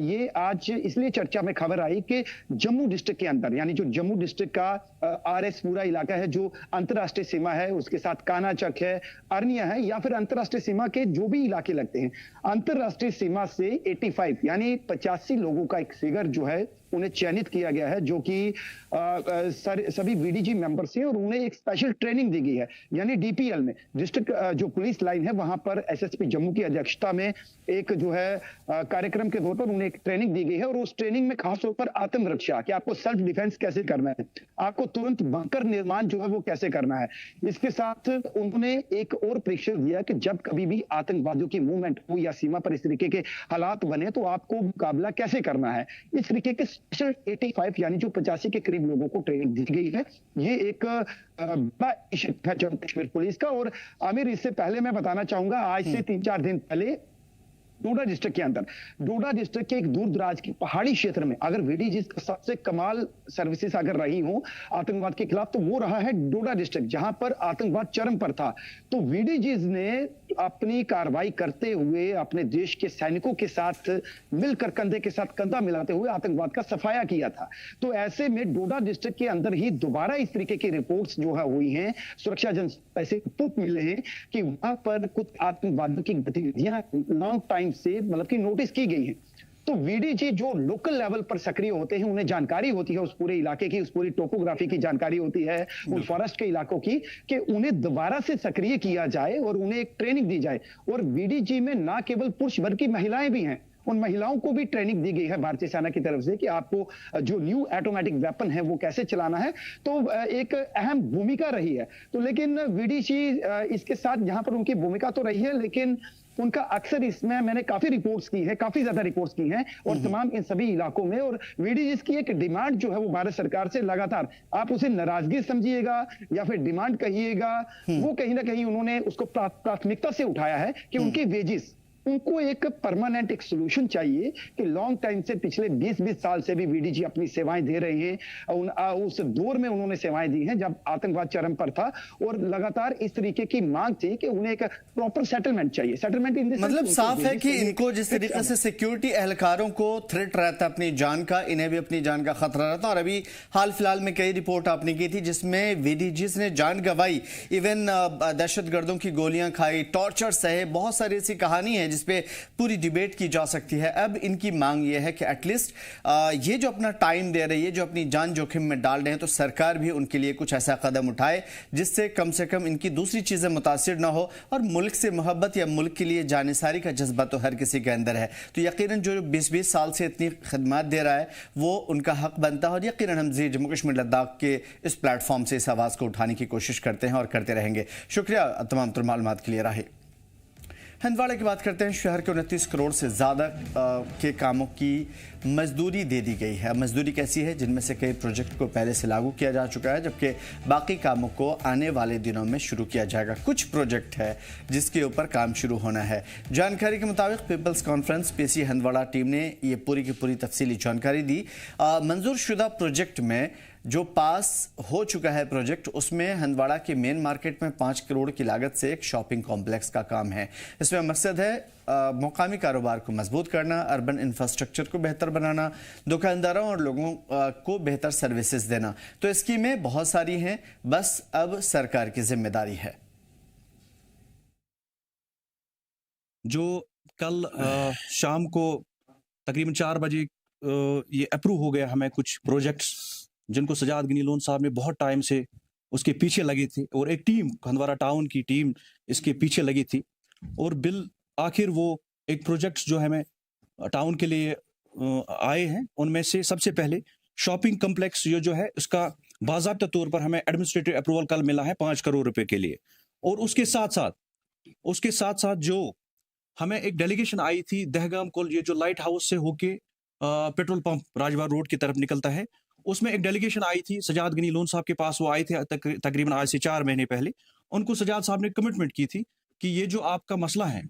ये आज इसलिए चर्चा में खबर आई कि जम्मू डिस्ट्रिक्ट के अंदर, यानी जो जम्मू डिस्ट्रिक्ट का आरएस पूरा इलाका है, जो अंतरराष्ट्रीय सीमा है, उसके साथ कानाचक है, अरनिया है, या फिर अंतरराष्ट्रीय सीमा के जो भी इलाके लगते हैं, अंतरराष्ट्रीय सीमा से 85 यानी 85 लोगों का एक फिगर जो है उन्हें चयनित किया गया है, जो कि सभी वीडीजी मेंबर्स हैं, और उन्हें एक स्पेशल ट्रेनिंग दी गई है। यानी डीपीएल में डिस्ट्रिक्ट जो पुलिस लाइन है वहां पर एसएसपी जम्मू की अध्यक्षता में एक जो है कार्यक्रम के तौर पर उन्हें एक ट्रेनिंग दी गई है, और उस ट्रेनिंग में खासतौर पर आत्मरक्षा, कि आपको सेल्फ डिफेंस कैसे करना है, आपको तुरंत बंकर निर्माण जो है वो कैसे करना है। इसके साथ उन्होंने एक और प्रशिक्षण दिया कि जब कभी भी आतंकवादियों की मूवमेंट हो या सीमा पर इस तरीके के हालात बने तो आपको मुकाबला कैसे करना है। इस तरीके के स्पेशल 85 यानी जो 85 के करीब लोगों को ट्रेनिंग दी गई है। ये एक बड़ा इनिशिएटिव है जम्मू कश्मीर पुलिस का। और आमिर, इससे पहले मैं बताना चाहूंगा, आज से 3-4 दिन पहले डोडा डिस्ट्रिक्ट के अंदर, डोडा डिस्ट्रिक्ट के एक दूर दराज के पहाड़ी क्षेत्र में अगर वीडीजी का सबसे कमाल सर्विसेज अगर रही हो आतंकवाद के खिलाफ, तो वो रहा है डोडा डिस्ट्रिक्ट, जहां पर आतंकवाद चरम पर था। तो वीडीजीज ने अपनी कार्रवाई करते हुए अपने देश के सैनिकों के साथ मिलकर, कंधे के साथ कंधा मिलाते हुए आतंकवाद का सफाया किया था। तो ऐसे में डोडा डिस्ट्रिक्ट के अंदर ही दोबारा इस तरीके की रिपोर्ट्स जो है हुई हैं, सुरक्षा एजेंसी ऐसे रिपोर्ट मिले हैं कि वहां पर कुछ आतंकवादियों की गतिविधियां लॉन्ग टाइम से मतलब कि नोटिस की गई है। तो वीडीजी जो लोकल लेवल पर सक्रिय होते हैं, उन्हें जानकारी होती है उस पूरे इलाके की, उस पूरी टोपोग्राफी की जानकारी होती है, उन फॉरेस्ट के इलाकों की, कि उन्हें दोबारा से सक्रिय किया जाए और उन्हें एक ट्रेनिंग दी जाए। और वीडीजी में ना केवल पुरुष वर्ग की महिलाएं भी हैं, उन महिलाओं को भी ट्रेनिंग दी गई है भारतीय सेना की तरफ से कि आपको जो न्यू ऑटोमेटिक वेपन है वो कैसे चलाना है। तो एक अहम भूमिका रही है। तो लेकिन वीडीजी इसके साथ जहां पर उनकी भूमिका तो रही है, लेकिन उनका अक्सर इसमें मैंने काफी रिपोर्ट्स की है, काफी ज्यादा रिपोर्ट्स की हैं, और तमाम इन सभी इलाकों में। और वीडीजी की एक डिमांड जो है वो भारत सरकार से लगातार, आप उसे नाराजगी समझिएगा या फिर डिमांड कहिएगा, वो कहीं ना कहीं उन्होंने उसको प्राथमिकता से उठाया है कि उनकी वेजेस, उनको एक परमानेंट एक सोल्यूशन चाहिए कि लॉन्ग टाइम से पिछले 20-20 साल से भी वीडीजी अपनी सेवाएं दे रहे हैं। उस दौर में उन्होंने सेवाएं दी हैं जब आतंकवाद चरम पर था, और लगातार इस तरीके की मांग थी कि उन्हें एक प्रॉपर सेटलमेंट चाहिए। सेटलमेंट इन मतलब साफ है कि इनको जिस तरीके से सिक्योरिटी एहलकारों को थ्रेट रहता है अपनी जान का, इन्हें भी अपनी जान का खतरा रहता है। और अभी हाल फिलहाल में कई रिपोर्ट आपने की थी जिसमें वीडीजी ने जान गंवाई, इवन दहशतगर्दों की गोलियां खाई, टॉर्चर सहे, बहुत सारी ऐसी कहानी है जिस पे पूरी डिबेट की जा सकती है। अब इनकी मांग यह है कि एटलीस्ट ये जो अपना टाइम दे रही है, जो अपनी जान जोखिम में डाल रहे हैं, तो सरकार भी उनके लिए कुछ ऐसा कदम उठाए जिससे कम से कम इनकी दूसरी चीजें मुतासिर ना हो। और मुल्क से मोहब्बत या मुल्क के लिए जानिसारी का जज्बा तो हर किसी के अंदर है, तो यकीनन जो 20-20 साल से इतनी खिदमत दे रहा है वो उनका हक बनता है। और यकीनन हम जम्मू कश्मीर लद्दाख के इस प्लेटफॉर्म से इस आवाज को उठाने की कोशिश करते हैं और करते रहेंगे। शुक्रिया तमाम मालूमात के लिए। राही हंदवाड़ा की बात करते हैं। शहर के 29 करोड़ से ज़्यादा के कामों की मजदूरी दे दी गई है। मजदूरी कैसी है, जिनमें से कई प्रोजेक्ट को पहले से लागू किया जा चुका है, जबकि बाकी कामों को आने वाले दिनों में शुरू किया जाएगा। कुछ प्रोजेक्ट है जिसके ऊपर काम शुरू होना है। जानकारी के मुताबिक people's conference PC Handwara team ने ये पूरी की पूरी तफसीली जानकारी दी। मंजूर शुदा प्रोजेक्ट में जो पास हो चुका है प्रोजेक्ट, उसमें हंदवाड़ा के मेन मार्केट में 5 करोड़ की लागत से एक शॉपिंग कॉम्प्लेक्स का काम है। इसमें मकसद है मुकामी कारोबार को मजबूत करना, अर्बन इंफ्रास्ट्रक्चर को बेहतर बनाना, दुकानदारों और लोगों को बेहतर सर्विसेज देना। तो स्कीमें बहुत सारी हैं, बस अब सरकार की जिम्मेदारी है। जो कल शाम को तकरीबन 4 बजे ये अप्रूव हो गया हमें कुछ प्रोजेक्ट्स, जिनको सजाद गनी लोन साहब ने बहुत टाइम से उसके पीछे लगे थे, और एक टीम, हंदवाड़ा टाउन की टीम इसके पीछे लगी थी। और बिल आखिर वो एक प्रोजेक्ट्स जो हमें टाउन के लिए आए हैं, उनमें से सबसे पहले शॉपिंग कम्प्लेक्स ये जो है उसका बाज़ाब्ता तौर पर हमें एडमिनिस्ट्रेटिव अप्रूवल कल मिला है 5 करोड़ रुपए के लिए। और उसके साथ साथ जो हमें एक डेलीगेशन आई थी दहगाम को, ये जो लाइट हाउस से होके पेट्रोल पंप राजवार रोड की तरफ निकलता है, उसमें एक डेलीगेशन आई थी सजाद गनी लोन साहब के पास। वो आए थे तकरीबन आज से 4 महीने पहले। उनको सजाद साहब ने कमिटमेंट की थी कि ये जो आपका मसला है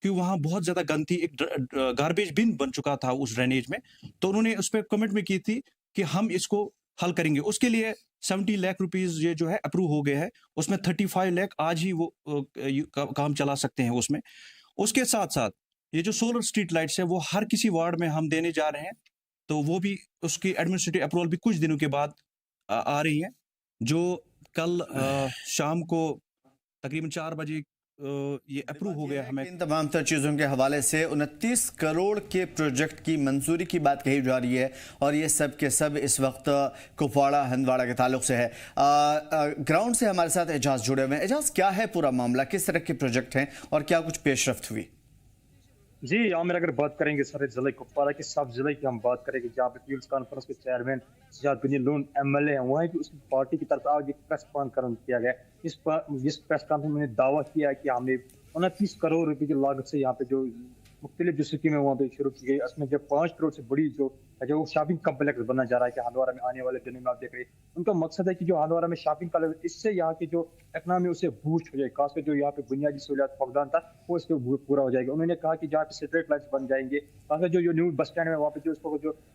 कि वहाँ बहुत ज़्यादा गंदगी, एक गार्बेज बिन बन चुका था उस ड्रेनेज में, तो उन्होंने उस पर कमिटमेंट की थी कि हम इसको हल करेंगे। उसके लिए 70 लाख रुपीज़ ये जो है अप्रूव हो गया है। उसमें 35 लाख आज ही वो काम चला सकते हैं उसमें। उसके साथ साथ ये जो सोलर स्ट्रीट लाइट्स है वो हर किसी वार्ड में हम देने जा रहे हैं, तो वो भी उसकी एडमिनिस्ट्रेटिव अप्रूवल भी कुछ दिनों के बाद आ रही है। जो कल शाम को तकरीबन 4 बजे ये अप्रूव हो गया हमें। इन तमाम तर चीज़ों के हवाले से 29 करोड़ के प्रोजेक्ट की मंजूरी की बात कही जा रही है और ये सब के सब इस वक्त कुपवाड़ा हंदवाड़ा के ताल्लुक से है। ग्राउंड से हमारे साथ एजाज जुड़े हुए हैं। एजाज, क्या है पूरा मामला, किस तरह के प्रोजेक्ट हैं और क्या कुछ पेशरफ्त हुई? जी आमिर, अगर बात करेंगे सारे जिले कुपवाड़ा के सब जिले की हम बात करेंगे, जहाँ पे पीपल्स कॉन्फ्रेंस के चेयरमैन सजाद गनी लोन MLA हैं, वहीं पे उसकी पार्टी की तरफ आज एक प्रेस कॉन्फ्रेंस किया गया। इस प्रेस कॉन्फ्रेंस में दावा किया कि हमने 29 करोड़ रुपए की लागत से यहाँ पे जो मुख्तलिफ जो स्कीमें वहाँ पे शुरू की गई, उसमें जब 5 करोड़ से बड़ी जो शॉपिंग कम्प्लेक्स बनना जा रहा है कि हंदवाड़ा में आने वाले दिनों में आप देख रहे हैं, उनका मकसद है कि जो हंदवाड़ा में शॉपिंग कॉम्प्लेक्स, इससे यहाँ की जो इकनॉमी उसे बूस्ट हो जाए, खासकर जो यहाँ पे बुनियादी सहूलियात फकदान था वो इससे पूरा हो जाएगा। उन्होंने कहा कि जहाँ पे स्ट्रीट लाइट्स बन जाएंगे, खासकर जो न्यू बस स्टैंड है वहाँ पे जो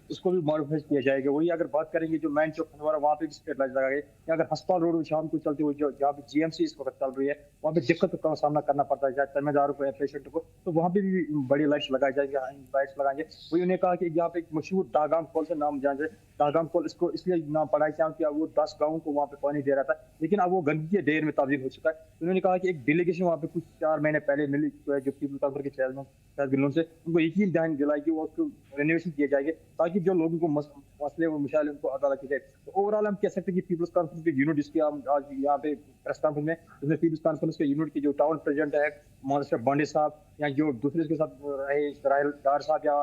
उसको भी मॉडिफाई किया जाएगा। वही अगर बात करेंगे जो मैन चौक हंदवाड़ा, वहाँ पे भी स्ट्रीट लाइट्स लगाए, या अगर अस्पताल रोड शाम को चलते हुए जहाँ पे GMC इस वक्त चल रही है, वहाँ पे दिक्कत का सामना करना पड़ता है तमेदारों को या पेशेंट को, तो वहाँ पे भी बड़ी लाइट्स लगाई जाएंगे, लाइट्स लगाएंगे। वही उन्हें कहा कि यहाँ पे एक मशहूर दागाम कॉल से नाम जान जाए, दागाम कॉल इसको इसलिए नाम पड़ा है क्योंकि वो 10 गाँव को वहाँ पे पानी दे रहा था, लेकिन अब वो गंदगी के ढेर में तब्दील हो चुका है। उन्होंने कहा कि एक डेलीगेशन वहाँ पे कुछ 4 महीने पहले मिली जो पीपल कॉन्फ्रेंस के चेयरमैन से उनको यकीन ध्यान दिलाई कि वो उसको रेनोवेशन किए जाएंगे ताकि जो लोगों को मसले और मसाइल उनको अदा किए जाए। तो ओवरऑल हम कह सकते हैं कि पीपल्स कॉन्फ्रेंस के यूनिट, जिसकी हम आज यहाँ पे प्रेस कॉन्फ्रेंस में, जिसमें पीपल्स कॉन्फ्रेंस के यूनिट के जो टाउन प्रेसिडेंट है मोहम्मद बांडे साहब, या जो दूसरे के साथ रहे राहिल डार साहब या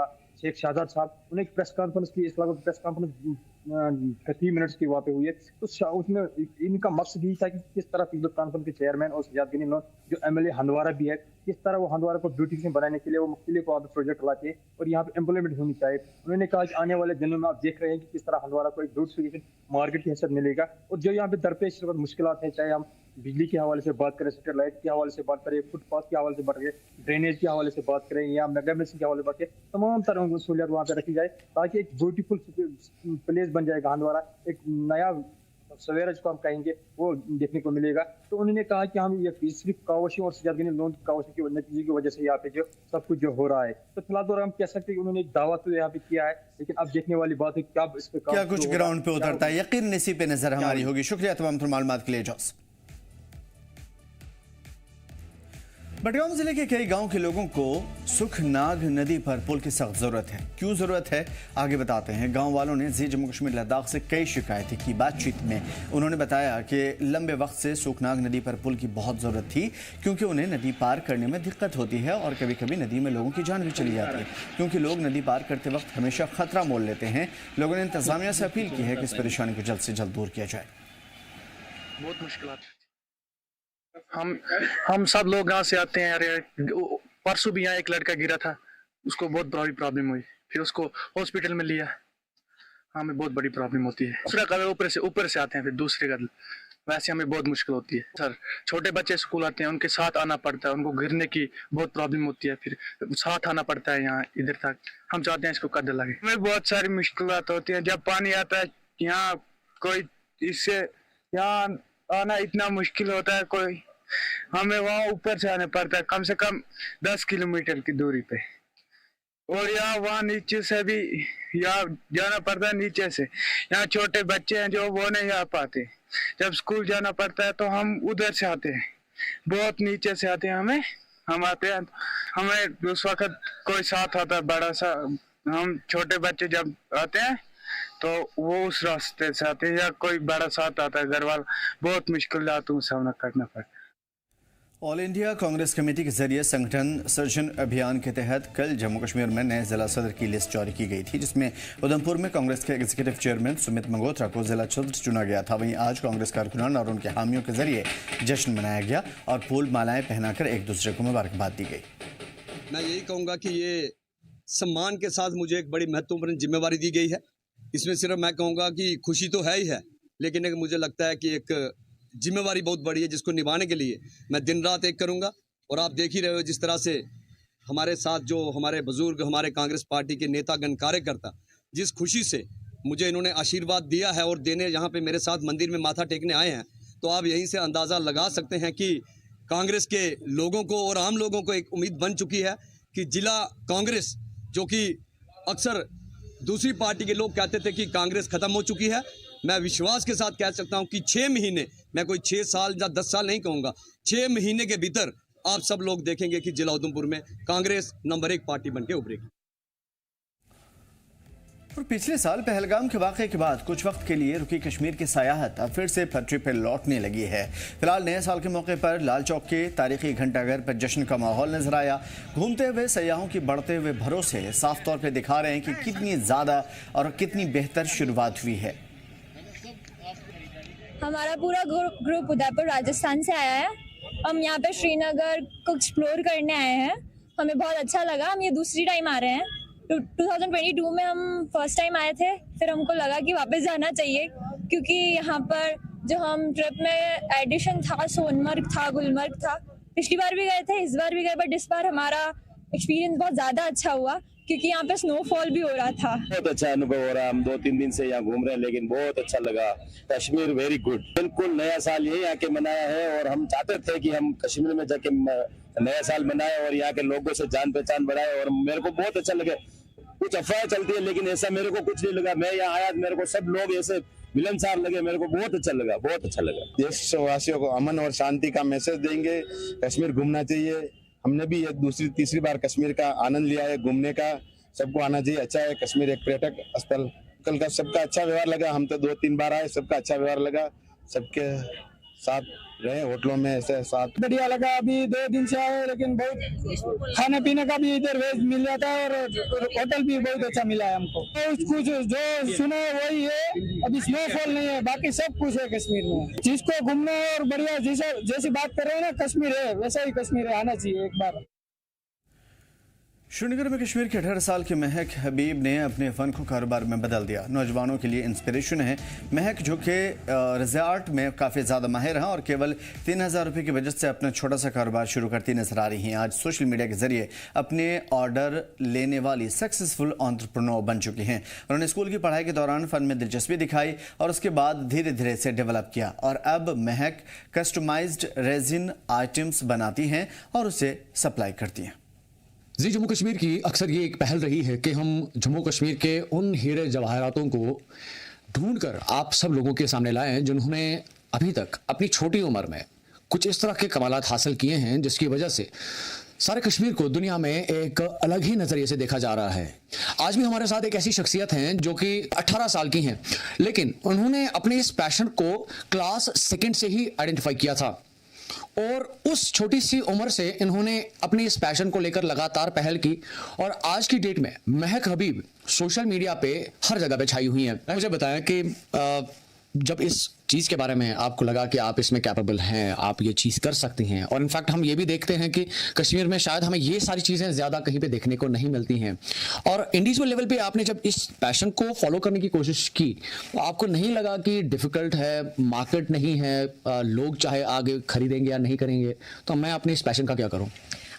शेख शाहजाद साहब, उन्हें प्रेस कॉन्फ्रेंस की, इस लगभग प्रेस कॉन्फ्रेंस 30 मिनट्स की वहाँ पे हुई है। तो उसमें इनका मकसद यही था कि किस तरह पीपल्स कॉन्फ्रेंस के चेयरमैन और सजाद गनी लोन जो MLA हंदवाड़ा भी है, किस तरह वो हंदवाड़ा को ब्यूटिफिकेशन बनाने के लिए वो मुख्तलिफ वहाँ पे प्रोजेक्ट लाते हैं और यहाँ पे इम्प्लीमेंट होनी चाहिए। उन्होंने कहा कि आने वाले दिनों में आप देख रहे हैं कि किस तरह हंदवाड़ा को एक ब्यूटिफिकेशन मार्केट की हैसियत मिलेगा, और जो यहाँ पे दरपेश मुश्किलात है, चाहे हम बिजली के हवाले से बात करें, स्ट्रीट लाइट के हवाले से बात करें, फुटपाथ के हवाले से बात करें, ड्रेनेज के हवाले से बात करें, या मेगा मिल्स के हवाले से बात करें, तमाम तरह की सहूलियत वहाँ पे रखी जाए ताकि एक ब्यूटीफुल प्लेस बन जाएगा हंदवाड़ा, एक नया सवेरा जिसको हम कहेंगे वो देखने को मिलेगा। तो उन्होंने कहा कि हम ये सिर्फ कावशी और सजाद गनी लोन कावशी के नतीजे की वजह से यहाँ पे जो सब कुछ जो हो रहा है, तो फिलहाल तो हम कह सकते हैं कि उन्होंने एक दावा तो यहाँ पे किया है, लेकिन अब देखने वाली बात है क्या इस पे क्या कुछ ग्राउंड पे उतरता है, यकीन इसी पे नजर हमारी होगी। शुक्रिया तमाम मालूमात के लिए एजाज। बडगाम जिले के कई गांव के लोगों को सुखनाग नदी पर पुल की सख्त जरूरत है। क्यों जरूरत है, आगे बताते हैं। गांव वालों ने जी जम्मू कश्मीर लद्दाख से कई शिकायतें की। बातचीत में उन्होंने बताया कि लंबे वक्त से सुखनाग नदी पर पुल की बहुत जरूरत थी, क्योंकि उन्हें नदी पार करने में दिक्कत होती है और कभी कभी नदी में लोगों की जान भी चली जाती है, क्योंकि लोग नदी पार करते वक्त हमेशा खतरा मोल लेते हैं। लोगों ने इंतजामिया से अपील की है कि इस परेशानी को जल्द से जल्द दूर किया जाए। बहुत मुश्किल, हम सब लोग यहाँ से आते हैं। अरे परसों भी यहाँ एक लड़का गिरा था, उसको बहुत बड़ी प्रॉब्लम हुई, फिर उसको हॉस्पिटल में लिया। हमें बहुत बड़ी प्रॉब्लम होती है। दूसरा कदर ऊपर से आते हैं, फिर दूसरे कदर, वैसे हमें बहुत मुश्किल होती है सर। छोटे बच्चे स्कूल आते हैं, उनके साथ आना पड़ता है, उनको गिरने की बहुत प्रॉब्लम होती है, फिर साथ आना पड़ता है यहाँ इधर तक। हम चाहते हैं इसको कदर लगे। हमें बहुत सारी मुश्किलात होती है जब पानी आता है यहाँ, कोई इससे यहाँ आना इतना मुश्किल होता है। कोई हमें वहाँ ऊपर से आना पड़ता है, कम से कम 10 किलोमीटर की दूरी पे, और यहाँ वहाँ नीचे से भी यहाँ जाना पड़ता है। नीचे से यहाँ छोटे बच्चे हैं जो वो नहीं आ पाते, जब स्कूल जाना पड़ता है तो हम उधर से आते हैं, बहुत नीचे से आते हैं। हम आते हैं, हमें उस वक्त कोई साथ आता है बड़ा सा। हम छोटे बच्चे जब आते हैं तो वो उस रास्ते से आते हैं, या कोई बड़ा साथ आता है घर वाला, बहुत मुश्किलातों का सामना करना पड़ता है। ऑल इंडिया कांग्रेस कमेटी के जरिए संगठन सर्जन अभियान के तहत कल जम्मू कश्मीर में नए जिला सदर की लिस्ट जारी की गई थी, जिसमें उधमपुर में कांग्रेस के एग्जीक्यूटिव चेयरमैन सुमित मंगोत्रा को जिला सदर चुना गया था। वहीं आज कांग्रेस कारकुनान और उनके हामियों के जरिए जश्न मनाया गया और फूल मालाएं पहनाकर एक दूसरे को मुबारकबाद दी गई। मैं यही कहूँगा कि ये सम्मान के साथ मुझे एक बड़ी महत्वपूर्ण जिम्मेवारी दी गई है। इसमें सिर्फ मैं कहूँगा कि खुशी तो है ही है, लेकिन एक मुझे लगता है कि एक जिम्मेवारी बहुत बड़ी है, जिसको निभाने के लिए मैं दिन रात एक करूँगा। और आप देख ही रहे हो जिस तरह से हमारे साथ जो हमारे बुजुर्ग, हमारे कांग्रेस पार्टी के नेतागण, कार्यकर्ता, जिस खुशी से मुझे इन्होंने आशीर्वाद दिया है और देने यहाँ पे मेरे साथ मंदिर में माथा टेकने आए हैं, तो आप यहीं से अंदाज़ा लगा सकते हैं कि कांग्रेस के लोगों को और आम लोगों को एक उम्मीद बन चुकी है कि जिला कांग्रेस, जो कि अक्सर दूसरी पार्टी के लोग कहते थे कि कांग्रेस खत्म हो चुकी है, मैं विश्वास के साथ कह सकता हूं कि 6 महीने, मैं कोई 6 साल या 10 साल नहीं कहूंगा, 6 महीने के भीतर आप सब लोग देखेंगे कि जिला उधमपुर में कांग्रेस नंबर 1 पार्टी बनके उभरेगी। और पिछले साल पहलगाम के वाक़े के बाद कुछ वक्त के लिए रुकी कश्मीर की सयाहत अब फिर से पटरी पर लौटने लगी है। फिलहाल नए साल के मौके पर लाल चौक के तारीखी घंटाघर पर जश्न का माहौल नजर आया। घूमते हुए सयाहों की बढ़ते हुए भरोसे साफ तौर पर दिखा रहे हैं कि कितनी ज़्यादा और कितनी बेहतर शुरुआत हुई है। हमारा पूरा ग्रुप उदयपुर राजस्थान से आया है। हम यहाँ पे श्रीनगर को एक्सप्लोर करने आए हैं। हमें बहुत अच्छा लगा। हम ये दूसरी टाइम आ रहे हैं। 2022 में हम फर्स्ट टाइम आए थे, फिर हमको लगा कि वापस जाना चाहिए, क्योंकि यहाँ पर जो हम ट्रिप में एडिशन था, सोनमर्ग था, गुलमर्ग था। पिछली बार भी गए थे, इस बार भी गए, बट इस बार हमारा एक्सपीरियंस बहुत ज़्यादा अच्छा हुआ क्योंकि यहाँ पे स्नोफॉल भी हो रहा था। बहुत अच्छा अनुभव हो रहा है। हम 2-3 दिन से यहाँ घूम रहे हैं, लेकिन बहुत अच्छा लगा। Kashmir very good. बिल्कुल नया साल यही आके मनाया है और हम चाहते थे कि हम कश्मीर में जाके नया साल मनाए और यहाँ के लोगों से जान पहचान बढ़ाए, और मेरे को बहुत अच्छा लगे। कुछ अफवाह चलती है लेकिन ऐसा मेरे को कुछ नहीं लगा। मैं यहाँ आया, मेरे को सब लोग ऐसे मिलनसार लगे, मेरे को बहुत अच्छा लगा, बहुत अच्छा लगा। देशवासियों को अमन और शांति का मैसेज देंगे। कश्मीर घूमना चाहिए। हमने भी ये दूसरी तीसरी बार कश्मीर का आनंद लिया है घूमने का। सबको आना चाहिए। अच्छा है कश्मीर, एक पर्यटक स्थल। कल का सबका अच्छा व्यवहार लगा। हम तो 2-3 बार आए, सबका अच्छा व्यवहार लगा। सबके साथ रहे, होटलों में ऐसे साथ बढ़िया लगा। अभी 2 दिन से आए, लेकिन बहुत खाने पीने का भी इधर वेज मिल जाता है और होटल भी बहुत अच्छा मिला है हमको। तो कुछ जो सुना है वही है। अभी स्नोफॉल नहीं है, बाकी सब कुछ है कश्मीर में। जिसको घूमना है और बढ़िया जैसी बात कर रहे हैं ना, कश्मीर है वैसा ही कश्मीर है, आना चाहिए एक बार। श्रीनगर में कश्मीर के 18 साल के महक हबीब ने अपने फ़न को कारोबार में बदल दिया। नौजवानों के लिए इंस्पिरेशन है। महक जो कि रिज़ॉर्ट में काफ़ी ज़्यादा माहिर हैं और केवल 3000 रुपये की बजट से अपना छोटा सा कारोबार शुरू करती नजर आ रही हैं। आज सोशल मीडिया के जरिए अपने ऑर्डर लेने वाली सक्सेसफुल एंटरप्रेन्योर बन चुकी हैं। उन्होंने स्कूल की पढ़ाई के दौरान फ़न में दिलचस्पी दिखाई और उसके बाद धीरे धीरे इसे डेवलप किया और अब महक कस्टमाइज्ड रेजिन आइटम्स बनाती हैं और उसे सप्लाई करती हैं। जी, जम्मू कश्मीर की अक्सर ये एक पहल रही है कि हम जम्मू कश्मीर के उन हीरे जवाहरातों को ढूंढकर आप सब लोगों के सामने लाएं जिन्होंने अभी तक अपनी छोटी उम्र में कुछ इस तरह के कमालात हासिल किए हैं जिसकी वजह से सारे कश्मीर को दुनिया में एक अलग ही नज़रिए से देखा जा रहा है। आज भी हमारे साथ एक ऐसी शख्सियत हैं जो कि 18 साल की हैं, लेकिन उन्होंने अपने इस पैशन को क्लास 2 से ही आइडेंटिफाई किया था और उस छोटी सी उम्र से इन्होंने अपनी इस पैशन को लेकर लगातार पहल की और आज की डेट में महक हबीब सोशल मीडिया पे हर जगह पे छाई हुई हैं। मुझे बताया कि जब इस चीज़ के बारे में आपको लगा कि आप इसमें कैपेबल हैं, आप ये चीज़ कर सकती हैं, और इनफैक्ट हम ये भी देखते हैं कि कश्मीर में शायद हमें ये सारी चीज़ें ज़्यादा कहीं पे देखने को नहीं मिलती हैं, और इंडिविजुअल लेवल पे आपने जब इस पैशन को फॉलो करने की कोशिश की तो आपको नहीं लगा कि डिफ़िकल्ट है, मार्केट नहीं है, लोग चाहे आगे खरीदेंगे या नहीं करेंगे, तो मैं अपने इस पैशन का क्या करूँ?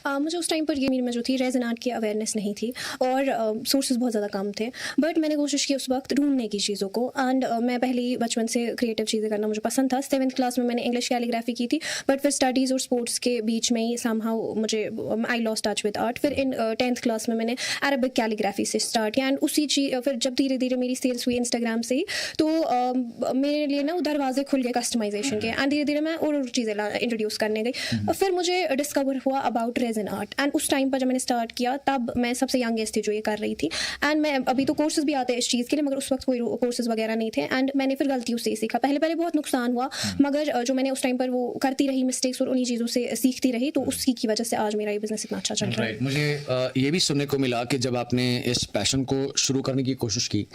मुझे उस टाइम पर ये में जो थी रेज़न आर्ट की अवेयरनेस नहीं थी और सोर्सेज बहुत ज़्यादा कम थे, बट मैंने कोशिश की उस वक्त ढूंढने की चीज़ों को। एंड मैं पहले ही बचपन से क्रिएटिव चीज़ें करना मुझे पसंद था। 7th क्लास में मैंने इंग्लिश कैलीग्राफी की थी, बट फिर स्टडीज़ और स्पोर्ट्स के बीच में ही समहाउ मुझे I lost touch with art. फिर इन 10th क्लास में मैंने अरबिक कैलीग्राफी से स्टार्ट किया एंड उसी चीज़ फिर जब धीरे धीरे मेरी सेल्स हुई इंस्टाग्राम से ही, तो मेरे लिए ना दरवाजे खुल गए कस्टमाइजेशन के, एंड धीरे धीरे मैं और चीज़ें इंट्रोड्यूस करने गई। फिर मुझे डिस्कवर हुआ अबाउट रेज़न आर्ट, एंड उस टाइम पर जब मैंने स्टार्ट किया तब मैं सबसे यंगेस्ट थी जो ये कर रही थी। एंड मैं अभी तो कोर्सेज भी आते हैं इस चीज़ के लिए, मगर उस वक्त कोई कोर्सेज वगैरह नहीं थे, एंड मैंने फिर गलतियों से सीखा। पहले बहुत नुकसान हुआ, मगर जो मैंने उस टाइम पर वो करती रही मिस्टेक्स और उन्हीं चीज़ों से सीखती रही, तो उसी की वजह से आज मेरा ये बिजनेस इतना अच्छा चल रहा है। मुझे ये भी सुनने को मिला कि जब आपने इस पैशन को शुरू करने की कोशिश की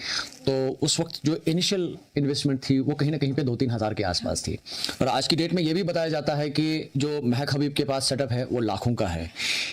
तो उस वक्त जो इनिशियल इन्वेस्टमेंट थी वो कहीं ना कहीं पे 2-3 हज़ार के आसपास थी, और आज की डेट में ये भी बताया जाता है कि जो महक हबीब के पास सेटअप है वो लाखों का है।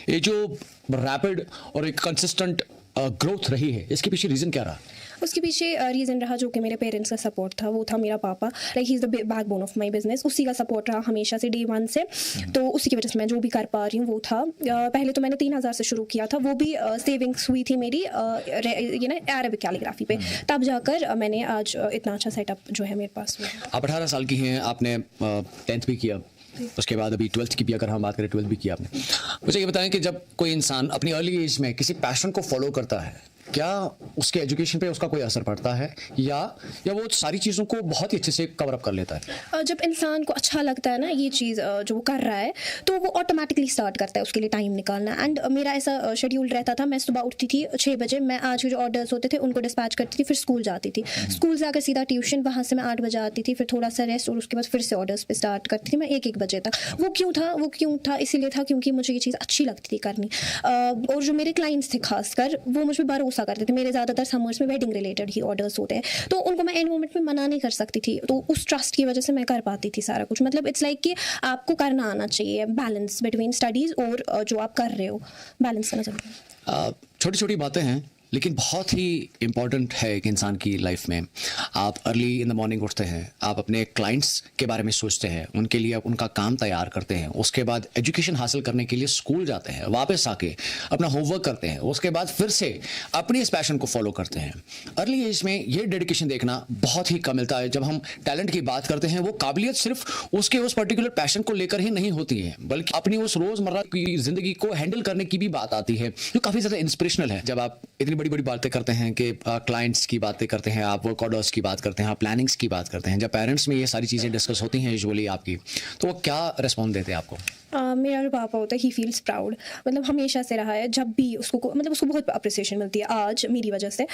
ये जो रैपिड और एक कंसिस्टेंट ग्रोथ रही है, इसके पीछे रीज़न क्या रहा? उसके पीछे रीज़न रहा जो कि मेरे पेरेंट्स का सपोर्ट था, वो था मेरा पापा। Like he is the backbone of my business. उसी का सपोर्ट रहा हमेशा से डे 1 से, तो उसी की वजह से मैं जो भी कर पा रही हूँ वो था। पहले तो मैंने 3000 से शुरू किया था, वो भी सेविंग्स हुई थी मेरी ये ना अरबिक कैलीग्राफी पे, तब जाकर मैंने आज इतना अच्छा सेटअप जो है मेरे पास। आप 18 साल की हैं, आपने 10th भी किया, उसके बाद अभी 12th की भी अगर हम बात करें 12th भी किया आपने। मुझे ये बताएं कि जब कोई इंसान अपनी अर्ली एज में किसी पैशन को फॉलो करता है क्या उसके एजुकेशन पे उसका कोई असर पड़ता है या वो सारी चीज़ों को बहुत ही अच्छे से कवर अप कर लेता है? जब इंसान को अच्छा लगता है ना ये चीज़ जो वो कर रहा है, तो वो ऑटोमेटिकली स्टार्ट करता है उसके लिए टाइम निकालना। एंड मेरा ऐसा शेड्यूल रहता था, मैं सुबह उठती थी 6 बजे, मैं आज के जो ऑर्डर्स होते थे उनको डिस्पैच करती थी, फिर स्कूल जाती थी, स्कूल जाकर सीधा ट्यूशन, वहाँ से मैं 8 बजे आती थी, फिर थोड़ा सा रेस्ट और उसके बाद फिर से ऑर्डर्स पे स्टार्ट करती थी मैं 1-1 बजे तक। वो क्यों था इसीलिए था क्योंकि मुझे ये चीज़ अच्छी लगती थी करनी। और जो मेरे क्लाइंट्स थे खासकर, वो मुझ पर भरोसा करते थे। मेरे ज़्यादातर समर्स में वेडिंग रिलेटेड ही ऑर्डर्स होते हैं, तो उनको मैं एंड मोमेंट में मना नहीं कर सकती थी, तो उस ट्रस्ट की वजह से मैं कर पाती थी सारा कुछ। मतलब इट्स लाइक कि आपको करना आना चाहिए बैलेंस बिटवीन स्टडीज़ और जो आप कर रहे हो, बैलेंस करना चाहिए। छोटी छोटी बातें हैं लेकिन बहुत ही इम्पॉर्टेंट है एक इंसान की लाइफ में। आप अर्ली इन द मॉर्निंग उठते हैं, आप अपने क्लाइंट्स के बारे में सोचते हैं, उनके लिए आप उनका काम तैयार करते हैं, उसके बाद एजुकेशन हासिल करने के लिए स्कूल जाते हैं, वापस आके अपना होमवर्क करते हैं, उसके बाद फिर से अपनी इस पैशन को फॉलो करते हैं। अर्ली एज में ये डेडिकेशन देखना बहुत ही कम मिलता है। जब हम टैलेंट की बात करते हैं, वो काबिलियत सिर्फ उसके उस पर्टिकुलर पैशन को लेकर ही नहीं होती है, बल्कि अपनी उस रोज़मर्रा की ज़िंदगी को हैंडल करने की भी बात आती है, जो काफ़ी ज़्यादा इंस्पिरेशनल है। जब आप इतनी बड़ी बातें करते हैं कि क्लाइंट्स की बातें करते हैं, आप वर्क ऑर्डर्स की बात करते हैं, आप प्लानिंग्स की बात करते हैं, जब पेरेंट्स में ये सारी चीज़ें डिस्कस होती हैं यूजुअली आपकी, तो वो क्या रिस्पॉन्ड देते हैं आपको? मेरा जो पापा होता है ही फील्स प्राउड, मतलब हमेशा से रहा है। जब भी उसको उसको बहुत अप्रिसिएशन मिलती है आज मेरी वजह से।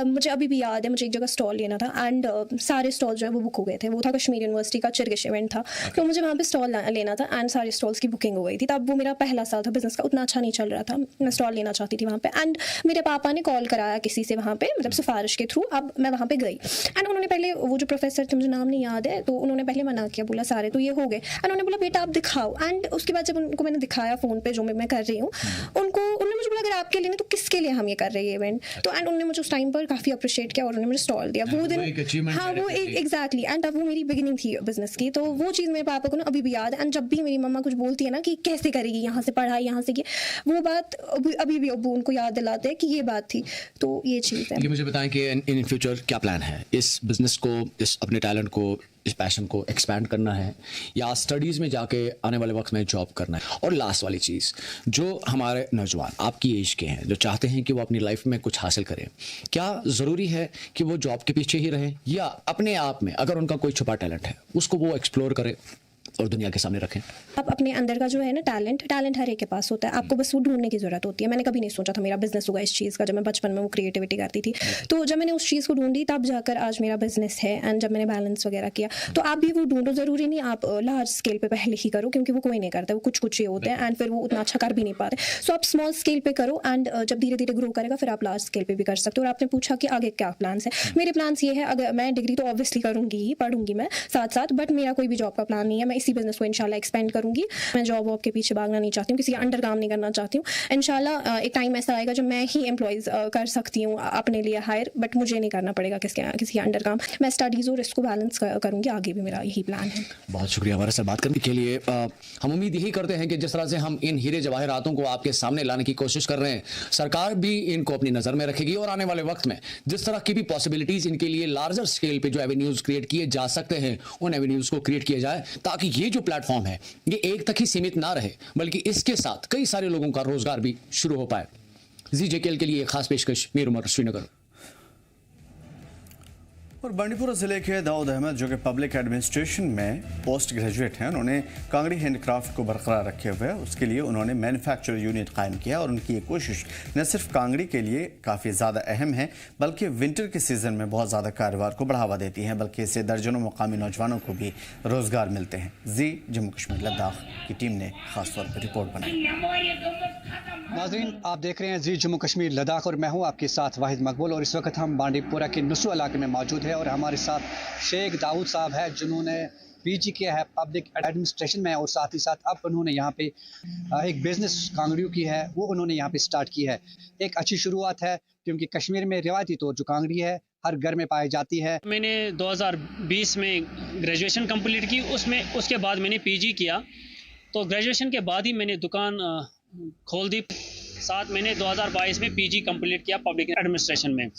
मुझे अभी भी याद है, मुझे एक जगह स्टॉल लेना था एंड सारे स्टॉल जो है वो बुक हो गए थे। वो था कश्मीर यूनिवर्सिटी का चिरगिश इवेंट था, तो मुझे वहाँ पे स्टॉल लेना था एंड सारे स्टॉल्स की बुकिंग हो गई थी। तब वो मेरा पहला साल था बिजनेस का, उतना अच्छा नहीं चल रहा था, मैं स्टॉल लेना चाहती थी वहाँ पे। एंड मेरे पापा ने कॉल कराया किसी से वहाँ पे, मतलब सिफारिश के थ्रू। अब मैं वहाँ पे गई एंड उन्होंने पहले, वो जो प्रोफेसर थे मुझे नाम नहीं याद है, तो उन्होंने पहले मना किया, बोला सारे तो ये हो गए। एंड उन्होंने बोला बेटा आप दिखाओ। एंड उसके बाद जब उनको मैंने दिखाया फोन पे जो मैं कर रही हूँ, उन्होंने मुझे बोला अगर आपके लिए नहीं तो किसके लिए हम ये कर रहे हैं इवेंट। तो एंड उन्होंने मुझे उस टाइम पर काफी अप्रिशिएट किया और उन्होंने मुझे स्टॉल दिया वो दिन। हाँ वो एग्जैक्टली। एंड अब वो मेरी बिगिनिंग थी बिजनेस की, तो वो चीज़ मेरे पापा को ना अभी भी याद है। एंड जब भी मेरी मम्मा कुछ बोलती है ना कि कैसे करेगी, यहाँ से पढ़ाई, यहाँ से की, वो बात अभी भी अब्बू उनको याद दिलाते हैं कि ये बात थी। तो ये चीज़ है। ये मुझे बताएं कि इन फ्यूचर क्या प्लान है? इस बिजनेस को, इस अपने टैलेंट को, इस पैशन को एक्सपैंड करना है या स्टडीज़ में जाके आने वाले वक्त में जॉब करना है? और लास्ट वाली चीज़, जो हमारे नौजवान आपकी एज के हैं जो चाहते हैं कि वो अपनी लाइफ में कुछ हासिल करें, क्या ज़रूरी है कि वो जॉब के पीछे ही रहें या अपने आप में अगर उनका कोई छुपा टैलेंट है उसको वो एक्सप्लोर करें और दुनिया के सामने रखें? आप अपने अंदर का जो है ना टैलेंट हर एक के पास होता है, आपको बस वो ढूंढने की ज़रूरत होती है। मैंने कभी नहीं सोचा था मेरा बिजनेस होगा इस चीज़ का, जब मैं बचपन में वो क्रिएटिविटी करती थी। तो जब मैंने उस चीज़ को ढूंढी तब जाकर आज मेरा बिजनेस है। एंड जब मैंने बैलेंस वगैरह किया, तो आप भी वो ढूंढो, ज़रूरी नहीं आप लार्ज स्केल पे पहले ही करो, क्योंकि वो कोई नहीं करता, वो कुछ ही होते हैं एंड फिर वो उतना अच्छा कर भी नहीं पाते। सो आप स्मॉल स्केल पे करो एंड जब धीरे धीरे ग्रो करेगा फिर आप लार्ज स्केल पे भी कर सकते हो। और आपने पूछा कि आगे क्या प्लान्स है, मेरे प्लान्स ये है, अगर मैं डिग्री तो ऑब्वियसली करूँगी ही, पढ़ूंगी मैं साथ साथ, बट मेरा कोई भी जॉब का प्लान नहीं है। मैं इसी बिजनेस को इंशाल्लाह एक्सपेंड करूंगी। मैं जॉब वॉब के पीछे भागना नहीं चाहती हूँ, किसी के अंडर काम नहीं करना चाहती हूँ। इंशाल्लाह एक टाइम ऐसा आएगा जब मैं ही एम्प्लॉयज़ कर सकती हूँ अपने लिए हायर, बट मुझे नहीं करना पड़ेगा किसी के अंडर काम। मैं स्टडीज़ और इसको बैलेंस करूँगी, आगे भी मेरा यही प्लान है। बहुत शुक्रिया हमारे साथ बात करने के लिए। हम उम्मीद यही करते हैं कि जिस तरह से हम इन हीरे जवाहरातों को आपके सामने लाने की कोशिश कर रहे हैं, सरकार भी इनको अपनी नज़र में रखेगी और आने वाले वक्त में जिस तरह की भी पॉसिबिलिटीज़ इनके लिए लार्जर स्केल पे जो एवेन्यूज़ क्रिएट किए जा सकते हैं, उन एवेन्यूज़ को क्रिएट किया जाए, ताकि ये जो प्लेटफॉर्म है ये एक तक ही सीमित ना रहे, बल्कि इसके साथ कई सारे लोगों का रोजगार भी शुरू हो पाए। ZJKL के लिए खास पेशकश, मीर उमर, श्रीनगर। और बांडीपुरा जिले के दाऊद अहमद जो कि पब्लिक एडमिनिस्ट्रेशन में पोस्ट ग्रेजुएट हैं, उन्होंने कांगड़ी हैंडक्राफ्ट को बरकरार रखे हुए उसके लिए उन्होंने मैन्युफैक्चर यूनिट कायम किया। और उनकी ये कोशिश न सिर्फ कांगड़ी के लिए काफ़ी ज़्यादा अहम है, बल्कि विंटर के सीज़न में बहुत ज़्यादा कारोबार को बढ़ावा देती हैं, बल्कि इससे दर्जनों मुकामी नौजवानों को भी रोज़गार मिलते हैं। जम्मू कश्मीर लद्दाख की टीम ने खासतौर पर रिपोर्ट बनाई। नाज़रीन, आप देख रहे हैं जम्मू कश्मीर लद्दाख और मैं हूं आपके साथ वाहिद मकबूल। और इस वक्त हम बांडीपुरा के नुसू इलाके में मौजूद है और हमारे साथ शेख दाऊद साहब है जिन्होंने PG किया है पब्लिक एडमिनिस्ट्रेशन में, और साथ ही साथ अब उन्होंने यहाँ पे एक बिज़नेस कांगड़ियों की है वो उन्होंने यहाँ पे स्टार्ट की है। एक अच्छी शुरुआत है क्योंकि कश्मीर में रिवायती तौर जो कांगड़ी है हर घर में पाई जाती है। मैंने 2020 में ग्रेजुएशन कंप्लीट की, उसके बाद मैंने PG किया, तो ग्रेजुएशन के बाद ही मैंने दुकान खोल दी। साथ मैंने 2022 में PG कंप्लीट किया पब्लिक एडमिनिस्ट्रेशन में।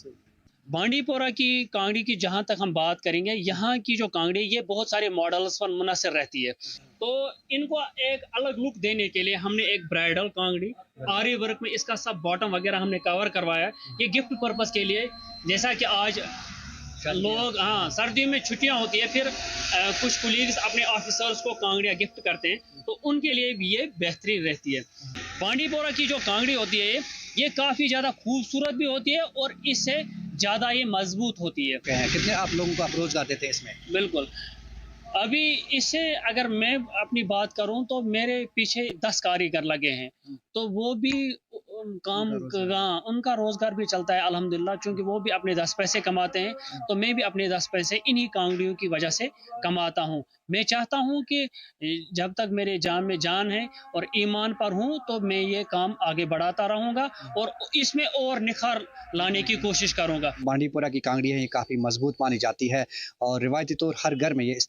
बांडीपोरा की कांगड़ी की जहाँ तक हम बात करेंगे, यहाँ की जो कांगड़ी ये बहुत सारे मॉडल्स पर मुनहसर रहती है। तो इनको एक अलग लुक देने के लिए हमने एक ब्राइडल कांगड़ी आरी वर्क में इसका सब बॉटम वगैरह हमने कवर करवाया। ये गिफ्ट पर्पस के लिए, जैसा कि आज लोग सर्दियों में छुट्टियां होती है, फिर कुछ कुलीग्स अपने ऑफिसर्स को कांगड़ियाँ गिफ्ट करते हैं, तो उनके लिए भी ये बेहतरीन रहती है। बांडीपोरा की जो कांगड़ी होती है ये काफ़ी ज़्यादा खूबसूरत भी होती है और इससे ज़्यादा ये मजबूत होती है। कितने आप लोगों को आप रोजगार देते हैं इसमें? बिल्कुल, अभी इससे अगर मैं अपनी बात करूं तो मेरे पीछे 10 कारीगर लगे हैं, तो वो भी उनका रोजगार भी चलता है अल्हम्दुलिल्लाह, क्योंकि वो भी अपने 10 पैसे कमाते हैं, तो मैं भी अपने 10 पैसे इन्हीं कांगड़ियों की वजह से कमाता हूँ। मैं चाहता हूँ कि जब तक मेरे जान में जान है और ईमान पर हूँ तो मैं ये काम आगे बढ़ाता रहूँगा और इसमें और निखार लाने की कोशिश करूँगा। बांडीपोरा की कांगड़ी है ये काफ़ी मजबूत मानी जाती है और रिवायती तौर हर घर में ये